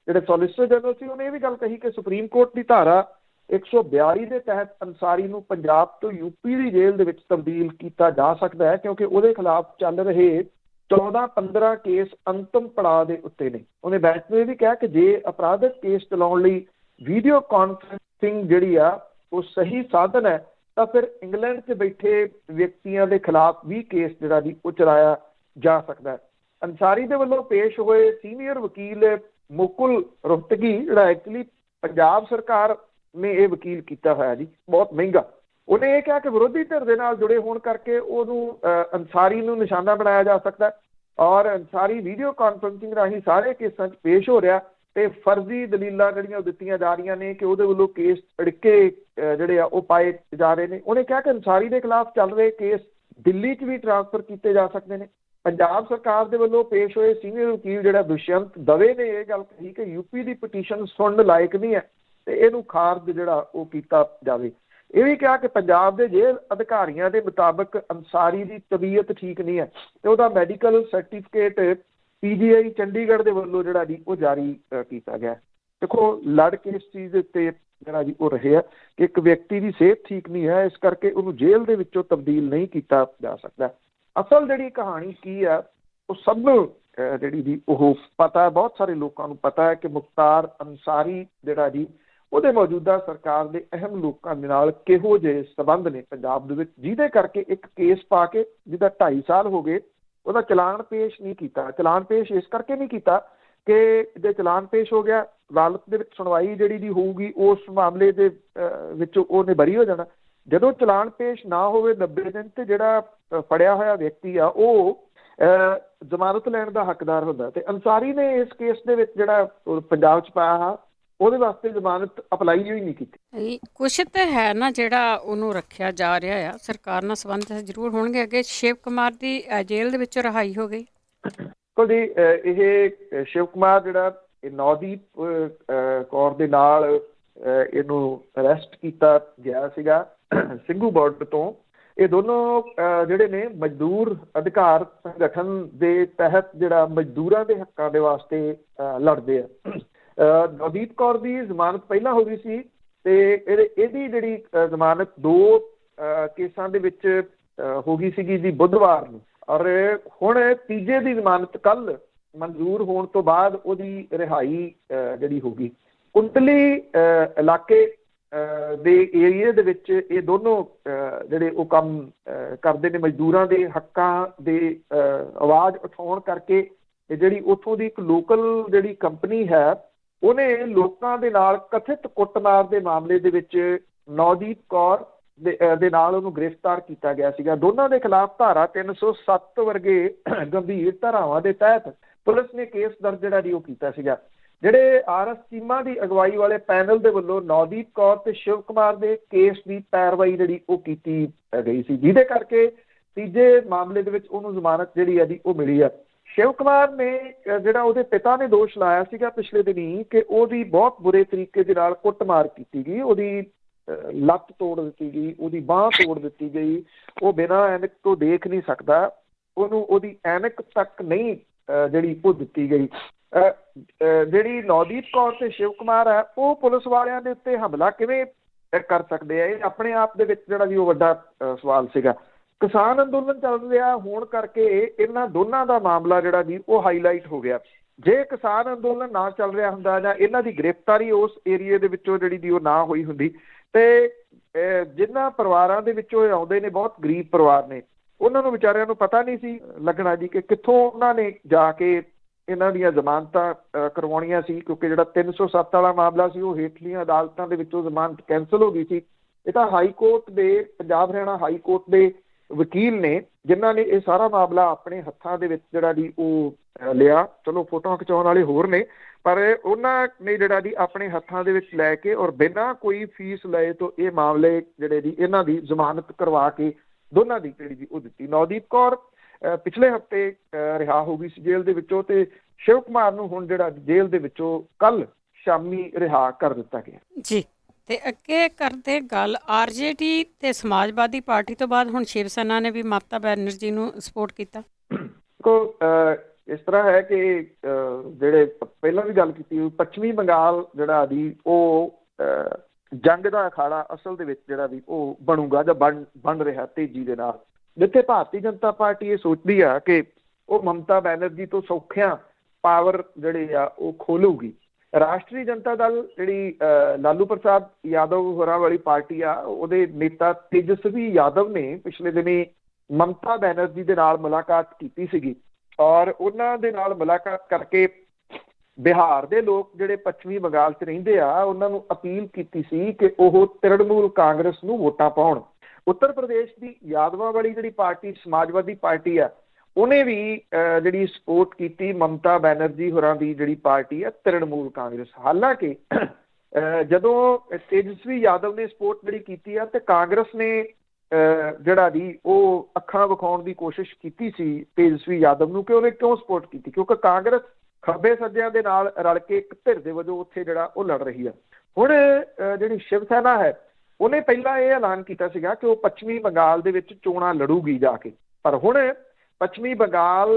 ਜਿਹੜੇ ਸੋਲਿਸਿਟਰ ਜਨਰਲ ਸੀ ਉਹਨੇ ਇਹ ਵੀ ਗੱਲ ਕਹੀ ਕਿ ਸੁਪਰੀਮ ਕੋਰਟ ਦੀ ਧਾਰਾ 142 ਦੇ ਤਹਿਤ ਅੰਸਾਰੀ ਨੂੰ ਪੰਜਾਬ ਤੋਂ ਯੂਪੀ ਦੀ ਜੇਲ੍ਹ ਦੇ ਵਿੱਚ ਤਬਦੀਲ ਕੀਤਾ ਜਾ ਸਕਦਾ ਹੈ, ਕਿਉਂਕਿ ਉਹਦੇ ਖਿਲਾਫ ਚੱਲ ਰਹੇ 14-15 ਕੇਸ ਅੰਤਿਮ ਪੜਾਅ ਦੇ ਉੱਤੇ ਨੇ। ਉਹਨੇ ਬੈਂਚ ਨੂੰ ਇਹ ਵੀ ਕਿਹਾ ਕਿ ਜੇ ਅਪਰਾਧਿਕ ਕੇਸ ਚਲਾਉਣ ਲਈ ਵੀਡੀਓ ਕਾਨਫਰੰਸਿੰਗ ਜਿਹੜੀ ਆ ਉਹ ਸਹੀ ਸਾਧਨ ਹੈ ਤਾਂ ਫਿਰ ਇੰਗਲੈਂਡ 'ਚ ਬੈਠੇ ਵਿਅਕਤੀਆਂ ਦੇ ਖਿਲਾਫ ਵੀ ਕੇਸ ਜਿਹੜਾ ਜੀ ਉਹ ਚਲਾਇਆ ਜਾ ਸਕਦਾ ਹੈ। ਅੰਸਾਰੀ ਦੇ ਵੱਲੋਂ ਪੇਸ਼ ਹੋਏ ਸੀਨੀਅਰ ਵਕੀਲ ਮੁਕੁਲ ਰੋਹਤਗੀ, ਜਿਹੜਾ ਐਕਚੁਅਲੀ ਪੰਜਾਬ ਸਰਕਾਰ ਨੇ ਇਹ ਵਕੀਲ ਕੀਤਾ ਹੋਇਆ ਜੀ, ਬਹੁਤ ਮਹਿੰਗਾ, ਉਹਨੇ ਇਹ ਕਿਹਾ ਕਿ ਵਿਰੋਧੀ ਧਿਰ ਦੇ ਨਾਲ ਜੁੜੇ ਹੋਣ ਕਰਕੇ ਉਹਨੂੰ ਅੰਸਾਰੀ ਨੂੰ ਨਿਸ਼ਾਨਾ ਬਣਾਇਆ ਜਾ ਸਕਦਾ ਔਰ ਅੰਸਾਰੀ ਵੀਡੀਓ ਕਾਨਫਰੰਸਿੰਗ ਰਾਹੀਂ ਸਾਰੇ ਕੇਸਾਂ 'ਚ ਪੇਸ਼ ਹੋ ਰਿਹਾ ਤੇ ਫਰਜ਼ੀ ਦਲੀਲਾਂ ਜਿਹੜੀਆਂ ਉਹ ਦਿੱਤੀਆਂ ਜਾ ਰਹੀਆਂ ਨੇ ਕਿ ਉਹਦੇ ਵੱਲੋਂ ਕੇਸ ਅੜਕੇ ਜਿਹੜੇ ਆ ਉਹ ਪਾਏ ਜਾ ਰਹੇ ਨੇ। ਉਹਨੇ ਕਿਹਾ ਕਿ ਅੰਸਾਰੀ ਦੇ ਖਿਲਾਫ ਚੱਲ ਰਹੇ ਕੇਸ ਦਿੱਲੀ 'ਚ ਵੀ ਟ੍ਰਾਂਸਫਰ ਕੀਤੇ ਜਾ ਸਕਦੇ ਨੇ। ਪੰਜਾਬ ਸਰਕਾਰ ਦੇ ਵੱਲੋਂ ਪੇਸ਼ ਹੋਏ ਸੀਨੀਅਰ ਵਕੀਲ ਜਿਹੜਾ ਦੁਸ਼ਯੰਤ ਦਵੇ ਨੇ ਇਹ ਗੱਲ ਕਹੀ ਕਿ ਯੂਪੀ ਦੀ ਪਟੀਸ਼ਨ ਸੁਣਨ ਲਾਇਕ ਨਹੀਂ ਹੈ ਤੇ ਇਹਨੂੰ ਖਾਰਜ ਜਿਹੜਾ ਉਹ ਕੀਤਾ ਜਾਵੇ। ਇਹ ਵੀ ਕਿਹਾ ਕਿ ਪੰਜਾਬ ਦੇ ਜੇਲ੍ਹ ਅਧਿਕਾਰੀਆਂ ਦੇ ਮੁਤਾਬਕ ਅੰਸਾਰੀ ਦੀ ਤਬੀਅਤ ਠੀਕ ਨਹੀਂ ਹੈ ਤੇ ਉਹਦਾ ਮੈਡੀਕਲ ਸਰਟੀਫਿਕੇਟ PGI ਚੰਡੀਗੜ੍ਹ ਦੇ ਵੱਲੋਂ ਜਿਹੜਾ ਜੀ ਉਹ ਜਾਰੀ ਕੀਤਾ ਗਿਆ। ਦੇਖੋ, ਲੜ ਕੇ ਇਸ ਚੀਜ਼ ਦੇ ਉੱਤੇ ਜਿਹੜਾ ਜੀ ਉਹ ਰਹੇ ਆ ਕਿ ਇੱਕ ਵਿਅਕਤੀ ਦੀ ਸਿਹਤ ਠੀਕ ਨਹੀਂ ਹੈ, ਇਸ ਕਰਕੇ ਉਹਨੂੰ ਜੇਲ੍ਹ ਦੇ ਵਿੱਚੋਂ ਤਬਦੀਲ ਨਹੀਂ ਕੀਤਾ ਜਾ ਸਕਦਾ। ਅਸਲ ਜਿਹੜੀ ਕਹਾਣੀ ਕੀ ਆ ਉਹ ਸਭ ਨੂੰ ਜਿਹੜੀ ਜੀ ਉਹ ਪਤਾ ਹੈ, ਬਹੁਤ ਸਾਰੇ ਲੋਕਾਂ ਨੂੰ ਪਤਾ ਹੈ ਕਿ ਮੁਖਤਾਰ ਅੰਸਾਰੀ ਜਿਹੜਾ ਜੀ ਉਹਦੇ ਮੌਜੂਦਾ ਸਰਕਾਰ ਦੇ ਅਹਿਮ ਲੋਕਾਂ ਦੇ ਨਾਲ ਕਿਹੋ ਜਿਹੇ ਸਬੰਧ ਨੇ ਪੰਜਾਬ ਦੇ ਵਿੱਚ, ਜਿਹਦੇ ਕਰਕੇ ਇੱਕ ਕੇਸ ਪਾ ਕੇ ਜਿਹਦਾ 2.5 ਸਾਲ ਹੋ ਗਏ ਉਹਦਾ ਚਲਾਨ ਪੇਸ਼ ਨਹੀਂ ਕੀਤਾ। ਚਲਾਨ ਪੇਸ਼ ਇਸ ਕਰਕੇ ਨਹੀਂ ਕੀਤਾ ਕਿ ਜੇ ਚਲਾਨ ਪੇਸ਼ ਹੋ ਗਿਆ ਅਦਾਲਤ ਦੇ ਵਿੱਚ ਸੁਣਵਾਈ ਜਿਹੜੀ ਦੀ ਹੋਊਗੀ ਉਸ ਮਾਮਲੇ ਦੇ ਵਿੱਚੋਂ ਉਹਨੇ ਬਰੀ ਹੋ ਜਾਣਾ। ਜਦੋਂ ਚਲਾਨ ਪੇਸ਼ ਨਾ ਹੋਵੇ 90 ਦਿਨ ਤੇ ਜਿਹੜਾ ਫੜਿਆ ਹੋਇਆ ਵਿਅਕਤੀ ਆ ਉਹ ਜ਼ਮਾਨਤ ਲੈਣ ਦਾ ਹੱਕਦਾਰ ਹੁੰਦਾ ਤੇ ਅੰਸਾਰੀ ਨੇ ਇਸ ਕੇਸ ਦੇ ਵਿੱਚ ਜਿਹੜਾ ਪੰਜਾਬ 'ਚ ਪਾਇਆ ਉਹਦੇ ਵਾਸਤੇ ਜ਼ਮਾਨਤ ਅਪਲਾਈ ਹੋਈ ਨਹੀਂ ਕੀਤੀ। ਕੁਛ ਤਾਂ ਹੈ ਨਾ ਜਿਹੜਾ ਉਹਨੂੰ ਰੱਖਿਆ ਜਾ ਰਿਹਾ ਆ, ਸਰਕਾਰ ਨਾਲ ਸੰਬੰਧ ਜ਼ਰੂਰ ਹੋਣਗੇ। ਅੱਗੇ ਸ਼ਿਵ ਕੁਮਾਰ ਦੀ ਜੇਲ੍ਹ ਦੇ ਵਿੱਚੋਂ ਰਿਹਾਈ ਹੋ ਗਈ। ਬਿਲਕੁਲ ਜੀ, ਇਹ ਸ਼ਿਵ ਕੁਮਾਰ ਜਿਹੜਾ ਇਹ ਨੌਦੀਪ ਕੌਰ ਦੇ ਨਾਲ ਇਹਨੂੰ ਅਰੈਸਟ ਕੀਤਾ ਗਿਆ ਸੀਗਾ ਸਿੰਘੂ ਬਾਰਡਰ ਤੋਂ। ਇਹ ਦੋਨੋਂ ਜਿਹੜੇ ਨੇ ਮਜ਼ਦੂਰ ਅਧਿਕਾਰ ਸੰਗਠਨ ਦੇ ਤਹਿਤ ਜਿਹੜਾ ਮਜ਼ਦੂਰਾਂ ਦੇ ਹੱਕਾਂ ਦੇ ਵਾਸਤੇ ਲੜਦੇ ਆ। ਨਵਦੀਪ ਕੌਰ ਦੀ ਜ਼ਮਾਨਤ ਪਹਿਲਾਂ ਹੋ ਗਈ ਸੀ ਤੇ ਇਹਦੀ ਜਿਹੜੀ ਜ਼ਮਾਨਤ 2 ਕੇਸਾਂ ਦੇ ਵਿੱਚ ਹੋ ਗਈ ਸੀਗੀ ਜੀ ਬੁੱਧਵਾਰ ਨੂੰ, ਔਰ ਹੁਣ ਤੀਜੇ ਦੀ ਜ਼ਮਾਨਤ ਕੱਲ ਮਨਜ਼ੂਰ ਹੋਣ ਤੋਂ ਬਾਅਦ ਉਹਦੀ ਰਿਹਾਈ ਜਿਹੜੀ ਹੋ ਗਈ। ਕੁੰਡਲੀ ਇਲਾਕੇ ਦੇ ਏਰੀਏ ਦੇ ਵਿੱਚ ਇਹ ਦੋਨੋਂ ਜਿਹੜੇ ਉਹ ਕੰਮ ਕਰਦੇ ਨੇ, ਮਜ਼ਦੂਰਾਂ ਦੇ ਹੱਕਾਂ ਦੇ ਆਵਾਜ਼ ਉਠਾਉਣ ਕਰਕੇ ਇਹ ਜਿਹੜੀ ਉੱਥੋਂ ਦੀ ਇੱਕ ਲੋਕਲ ਜਿਹੜੀ ਕੰਪਨੀ ਹੈ ਉਹਨੇ ਲੋਕਾਂ ਦੇ ਨਾਲ ਕਥਿਤ ਕੁੱਟਮਾਰ ਦੇ ਮਾਮਲੇ ਦੇ ਵਿੱਚ ਨਵਦੀਪ ਕੌਰ ਦੇ ਨਾਲ ਉਹਨੂੰ ਗ੍ਰਿਫਤਾਰ ਕੀਤਾ ਗਿਆ ਸੀਗਾ। ਦੋਨਾਂ ਦੇ ਖਿਲਾਫ ਧਾਰਾ 307 ਵਰਗੇ ਗੰਭੀਰ ਧਾਰਾਵਾਂ ਦੇ ਤਹਿਤ ਪੁਲਿਸ ਨੇ ਕੇਸ ਦਰਜ ਜਿਹੜਾ ਜੀ ਉਹ ਕੀਤਾ ਸੀਗਾ। ਜਿਹੜੇ RS ਚੀਮਾ ਦੀ ਅਗਵਾਈ ਵਾਲੇ ਪੈਨਲ ਦੇ ਵੱਲੋਂ ਨਵਦੀਪ ਕੌਰ ਤੇ ਸ਼ਿਵ ਕੁਮਾਰ ਦੇ ਕੇਸ ਦੀ ਪੈਰਵਾਈ ਜਿਹੜੀ ਉਹ ਕੀਤੀ ਗਈ ਸੀ, ਜਿਹਦੇ ਕਰਕੇ ਤੀਜੇ ਮਾਮਲੇ ਦੇ ਵਿੱਚ ਉਹਨੂੰ ਜ਼ਮਾਨਤ ਜਿਹੜੀ ਹੈ ਜੀ ਉਹ ਮਿਲੀ ਹੈ। ਸ਼ਿਵ ਕੁਮਾਰ ਨੇ ਜਿਹੜਾ ਉਹਦੇ ਪਿਤਾ ਨੇ ਦੋਸ਼ ਲਾਇਆ ਸੀਗਾ ਪਿਛਲੇ ਦਿਨੀ ਕਿ ਉਹਦੀ ਬਹੁਤ ਬੁਰੇ ਤਰੀਕੇ ਦੇ ਨਾਲ ਕੁੱਟਮਾਰ ਕੀਤੀ ਗਈ, ਉਹਦੀ ਲੱਤ ਤੋੜ ਦਿੱਤੀ ਗਈ, ਉਹਦੀ ਬਾਂਹ ਤੋੜ ਦਿੱਤੀ ਗਈ, ਉਹ ਬਿਨਾਂ ਐਨਕ ਤੋਂ ਦੇਖ ਨਹੀਂ ਸਕਦਾ, ਉਹਨੂੰ ਉਹਦੀ ਐਨਕ ਤੱਕ ਨਹੀਂ ਜਿਹੜੀ ਉਹ ਦਿੱਤੀ ਗਈ। ਜਿਹੜੀ ਨਵਦੀਪ ਕੌਰ ਤੇ ਸ਼ਿਵ ਕੁਮਾਰ ਹੈ ਉਹ ਪੁਲਿਸ ਵਾਲਿਆਂ ਦੇ ਉੱਤੇ ਹਮਲਾ ਕਿਵੇਂ ਕਰ ਸਕਦੇ ਆ, ਇਹ ਆਪਣੇ ਆਪ ਦੇ ਵਿੱਚ ਜਿਹੜਾ ਜੀ ਉਹ ਵੱਡਾ ਸਵਾਲ ਸੀਗਾ। ਕਿਸਾਨ ਅੰਦੋਲਨ ਚੱਲ ਰਿਹਾ ਹੋਣ ਕਰਕੇ ਇਹਨਾਂ ਦੋਨਾਂ ਦਾ ਮਾਮਲਾ ਜਿਹੜਾ ਜੀ ਉਹ ਹਾਈਲਾਈਟ ਹੋ ਗਿਆ। ਜੇ ਕਿਸਾਨ ਅੰਦੋਲਨ ਨਾ ਚੱਲ ਰਿਹਾ ਹੁੰਦਾ ਜਾਂ ਇਹਨਾਂ ਦੀ ਗ੍ਰਿਫਤਾਰੀ ਉਸ ਏਰੀਏ ਦੇ ਵਿੱਚੋਂ ਜਿਹੜੀ ਦੀ ਉਹ ਨਾ ਹੋਈ ਹੁੰਦੀ ਤੇ ਜਿਨ੍ਹਾਂ ਪਰਿਵਾਰਾਂ ਦੇ ਵਿੱਚੋਂ ਇਹ ਆਉਂਦੇ ਨੇ ਬਹੁਤ ਗਰੀਬ ਪਰਿਵਾਰ ਨੇ, ਉਹਨਾਂ ਨੂੰ ਵਿਚਾਰਿਆਂ ਨੂੰ ਪਤਾ ਨਹੀਂ ਸੀ ਲੱਗਣਾ ਜੀ ਕਿ ਕਿੱਥੋਂ ਉਹਨਾਂ ਨੇ ਜਾ ਕੇ ਇਹਨਾਂ ਦੀਆਂ ਜ਼ਮਾਨਤਾਂ ਕਰਵਾਉਣੀਆਂ ਸੀ, ਕਿਉਂਕਿ ਜਿਹੜਾ 307 ਵਾਲਾ ਮਾਮਲਾ ਸੀ ਉਹ ਹੇਠਲੀਆਂ ਅਦਾਲਤਾਂ ਦੇ ਵਿੱਚੋਂ ਜ਼ਮਾਨਤ ਕੈਂਸਲ ਹੋ ਗਈ ਸੀ। ਇਹ ਤਾਂ ਹਾਈ ਕੋਰਟ ਦੇ ਪੰਜਾਬ ਹਰਿਆਣਾ ਹਾਈ ਕੋਰਟ ਦੇ ਵਕੀਲ ਨੇ ਜਿਨ੍ਹਾਂ ਨੇ ਇਹ ਸਾਰਾ ਮਾਮਲਾ ਆਪਣੇ ਹੱਥਾਂ ਦੇ ਵਿੱਚ ਜਿਹੜਾ ਜੀ ਉਹ ਲਿਆ। ਚਲੋ ਫੋਟੋਆਂ ਖਿਚਾਉਣ ਵਾਲੇ ਹੋਰ ਨੇ, ਪਰ ਉਹਨਾਂ ਨੇ ਜਿਹੜਾ ਜੀ ਆਪਣੇ ਹੱਥਾਂ ਦੇ ਵਿੱਚ ਲੈ ਕੇ ਔਰ ਬਿਨਾਂ ਕੋਈ ਫੀਸ ਲਏ ਤੋਂ ਇਹ ਮਾਮਲੇ ਜਿਹੜੇ ਜੀ ਇਹਨਾਂ ਦੀ ਜ਼ਮਾਨਤ ਕਰਵਾ ਕੇ ਦੋਨਾਂ ਦੀ ਜਿਹੜੀ ਜੀ ਉਹ ਦਿੱਤੀ। ਨਵਦੀਪ ਕੌਰ ਪਿਛਲੇ ਹਫ਼ਤੇ ਰਿਹਾ ਹੋ ਗਈ ਸੀ ਜੇਲ੍ਹ ਦੇ ਵਿੱਚੋਂ, ਤੇ ਸ਼ਿਵ ਕੁਮਾਰ ਨੂੰ ਹੁਣ ਜਿਹੜਾ ਜੇਲ੍ਹ ਦੇ ਵਿੱਚੋਂ ਕੱਲ ਸ਼ਾਮੀ ਰਿਹਾ ਕਰ ਦਿੱਤਾ ਗਿਆ ਜੀ। ਤੇ ਅੱਗੇ ਕਰਦੇ ਗੱਲ ਆਰਜੇਡੀ ਤੇ ਸਮਾਜਵਾਦੀ ਪਾਰਟੀ ਤੋਂ ਬਾਅਦ ਹੁਣ ਸ਼ਿਵ ਸੈਨਾ ਨੇ ਵੀ ਮਮਤਾ ਬੈਨਰਜੀ ਨੂੰ ਸਪੋਰਟ ਕੀਤਾ। ਇਸ ਤਰ੍ਹਾਂ ਹੈ ਕਿ ਜਿਹੜੇ ਪਹਿਲਾਂ ਵੀ ਗੱਲ ਕੀਤੀ, ਪੱਛਮੀ ਬੰਗਾਲ ਜਿਹੜਾ ਦੀ ਉਹ ਜੰਗ ਦਾ ਅਖਾੜਾ ਅਸਲ ਦੇ ਵਿੱਚ ਜਿਹੜਾ ਵੀ ਉਹ ਬਣੂਗਾ ਜਾਂ ਬਣ ਰਿਹਾ ਤੇਜ਼ੀ ਦੇ ਨਾਲ, ਜਿੱਥੇ ਭਾਰਤੀ ਜਨਤਾ ਪਾਰਟੀ ਇਹ ਸੋਚਦੀ ਆ ਕਿ ਉਹ ਮਮਤਾ ਬੈਨਰਜੀ ਤੋਂ ਸੌਖਿਆਂ ਪਾਵਰ ਜਿਹੜੇ ਆ ਉਹ ਖੋਲੂਗੀ। ਰਾਸ਼ਟਰੀ ਜਨਤਾ ਦਲ ਜਿਹੜੀ ਲਾਲੂ ਪ੍ਰਸਾਦ ਯਾਦਵ ਹੋਰਾਂ ਵਾਲੀ ਪਾਰਟੀ ਆ, ਉਹਦੇ ਨੇਤਾ ਤੇਜਸਵੀ ਯਾਦਵ ਨੇ ਪਿਛਲੇ ਦਿਨੀ ਮਮਤਾ ਬੈਨਰਜੀ ਦੇ ਨਾਲ ਮੁਲਾਕਾਤ ਕੀਤੀ ਸੀਗੀ ਔਰ ਉਹਨਾਂ ਦੇ ਨਾਲ ਮੁਲਾਕਾਤ ਕਰਕੇ ਬਿਹਾਰ ਦੇ ਲੋਕ ਜਿਹੜੇ ਪੱਛਮੀ ਬੰਗਾਲ 'ਚ ਰਹਿੰਦੇ ਆ ਉਹਨਾਂ ਨੂੰ ਅਪੀਲ ਕੀਤੀ ਸੀ ਕਿ ਉਹ ਤ੍ਰਿਣਮੂਲ ਕਾਂਗਰਸ ਨੂੰ ਵੋਟਾਂ ਪਾਉਣ। ਉੱਤਰ ਪ੍ਰਦੇਸ਼ ਦੀ ਯਾਦਵਾਂ ਵਾਲੀ ਜਿਹੜੀ ਪਾਰਟੀ ਸਮਾਜਵਾਦੀ ਪਾਰਟੀ ਆ, ਉਹਨੇ ਵੀ ਜਿਹੜੀ ਸਪੋਰਟ ਕੀਤੀ ਮਮਤਾ ਬੈਨਰਜੀ ਹੋਰਾਂ ਦੀ ਜਿਹੜੀ ਪਾਰਟੀ ਆ ਤ੍ਰਿਣਮੂਲ ਕਾਂਗਰਸ। ਹਾਲਾਂਕਿ ਜਦੋਂ ਤੇਜਸਵੀ ਯਾਦਵ ਨੇ ਸਪੋਰਟ ਜਿਹੜੀ ਕੀਤੀ ਆ ਤੇ ਕਾਂਗਰਸ ਨੇ ਜਿਹੜਾ ਜੀ ਉਹ ਅੱਖਾਂ ਵਿਖਾਉਣ ਦੀ ਕੋਸ਼ਿਸ਼ ਕੀਤੀ ਸੀ ਤੇਜਸਵੀ ਯਾਦਵ ਨੂੰ ਕਿ ਉਹਨੇ ਕਿਉਂ ਸਪੋਰਟ ਕੀਤੀ, ਕਿਉਂਕਿ ਕਾਂਗਰਸ ਖੱਬੇ ਸੱਜਿਆਂ ਦੇ ਨਾਲ ਰਲ ਕੇ ਇੱਕ ਧਿਰ ਦੇ ਵਜੋਂ ਉੱਥੇ ਜਿਹੜਾ ਉਹ ਲੜ ਰਹੀ ਆ। ਹੁਣ ਜਿਹੜੀ ਸ਼ਿਵ ਸੈਨਾ ਹੈ ਉਹਨੇ ਪਹਿਲਾਂ ਇਹ ਐਲਾਨ ਕੀਤਾ ਸੀਗਾ ਕਿ ਉਹ ਪੱਛਮੀ ਬੰਗਾਲ ਦੇ ਵਿੱਚ ਚੋਣਾਂ ਲੜੂਗੀ ਜਾ ਕੇ, ਪਰ ਹੁਣ ਪੱਛਮੀ ਬੰਗਾਲ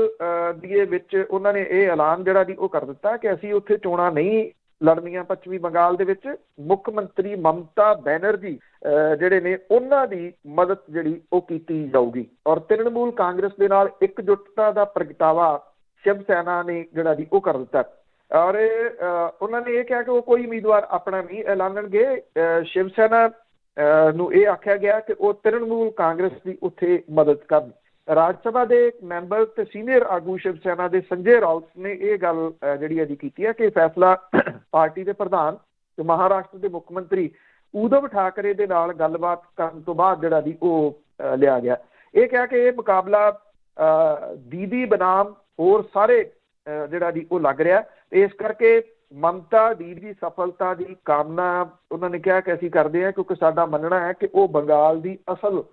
ਦੇ ਵਿੱਚ ਉਹਨਾਂ ਨੇ ਇਹ ਐਲਾਨ ਜਿਹੜਾ ਜੀ ਉਹ ਕਰ ਦਿੱਤਾ ਕਿ ਅਸੀਂ ਉੱਥੇ ਚੋਣਾਂ ਨਹੀਂ ਲੜਨੀਆਂ ਪੱਛਮੀ ਬੰਗਾਲ ਦੇ ਵਿੱਚ। ਮੁੱਖ ਮੰਤਰੀ ਮਮਤਾ ਬੈਨਰਜੀ ਜਿਹੜੇ ਨੇ ਉਹਨਾਂ ਦੀ ਮਦਦ ਜਿਹੜੀ ਉਹ ਕੀਤੀ ਜਾਊਗੀ ਔਰ ਤ੍ਰਿਣਮੂਲ ਕਾਂਗਰਸ ਦੇ ਨਾਲ ਇਕਜੁੱਟਤਾ ਦਾ ਪ੍ਰਗਟਾਵਾ ਸ਼ਿਵ ਸੈਨਾ ਨੇ ਜਿਹੜਾ ਜੀ ਉਹ ਕਰ ਦਿੱਤਾ ਔਰ ਉਹਨਾਂ ਨੇ ਇਹ ਕਿਹਾ ਕਿ ਉਹ ਕੋਈ ਉਮੀਦਵਾਰ ਆਪਣਾ ਨਹੀਂ ਐਲਾਨਣਗੇ। ਸ਼ਿਵ ਸੈਨਾ ਨੂੰ ਇਹ ਆਖਿਆ ਗਿਆ ਕਿ ਉਹ ਤ੍ਰਿਣਮੂਲ ਕਾਂਗਰਸ ਦੀ ਉੱਥੇ ਮਦਦ ਕਰਨ। ਰਾਜ ਸਭਾ ਦੇ ਮੈਂਬਰ ਤੇ ਸੀਨੀਅਰ ਆਗੂ ਸ਼ਿਵ ਸੈਨਾ ਦੇ ਸੰਜੇ ਰਾਉਤ ਨੇ ਇਹ ਗੱਲ ਜਿਹੜੀ ਅਜੀ ਕੀਤੀ ਹੈ ਕਿ ਫੈਸਲਾ ਪਾਰਟੀ ਦੇ ਪ੍ਰਧਾਨ ਤੇ ਮਹਾਰਾਸ਼ਟਰ ਦੇ ਮੁੱਖ ਮੰਤਰੀ ਉਧਵ ਠਾਕਰੇ ਦੇ ਨਾਲ ਗੱਲਬਾਤ ਕਰਨ ਤੋਂ ਬਾਅਦ ਜਿਹੜਾ ਜੀ ਉਹ ਲਿਆ ਗਿਆ। ਇਹ ਕਿਹਾ ਕਿ ਇਹ ਮੁਕਾਬਲਾ ਦੀਦੀ ਬਨਾਮ ਹੋਰ ਸਾਰੇ ਜਿਹੜਾ ਜੀ ਉਹ ਲੱਗ ਰਿਹਾ ਤੇ ਇਸ ਕਰਕੇ ਮਮਤਾ ਦੀ ਸਫਲਤਾ ਦੀ ਕਾਮਨਾ ਉਹਨਾਂ ਨੇ ਕਿਹਾ ਕਿ ਅਸੀਂ ਕਰਦੇ ਹਾਂ ਕਿਉਂਕਿ ਸਾਡਾ ਮੰਨਣਾ ਹੈ ਕਿ ਉਹ ਬੰਗਾਲ ਦੀ ਅਸਲ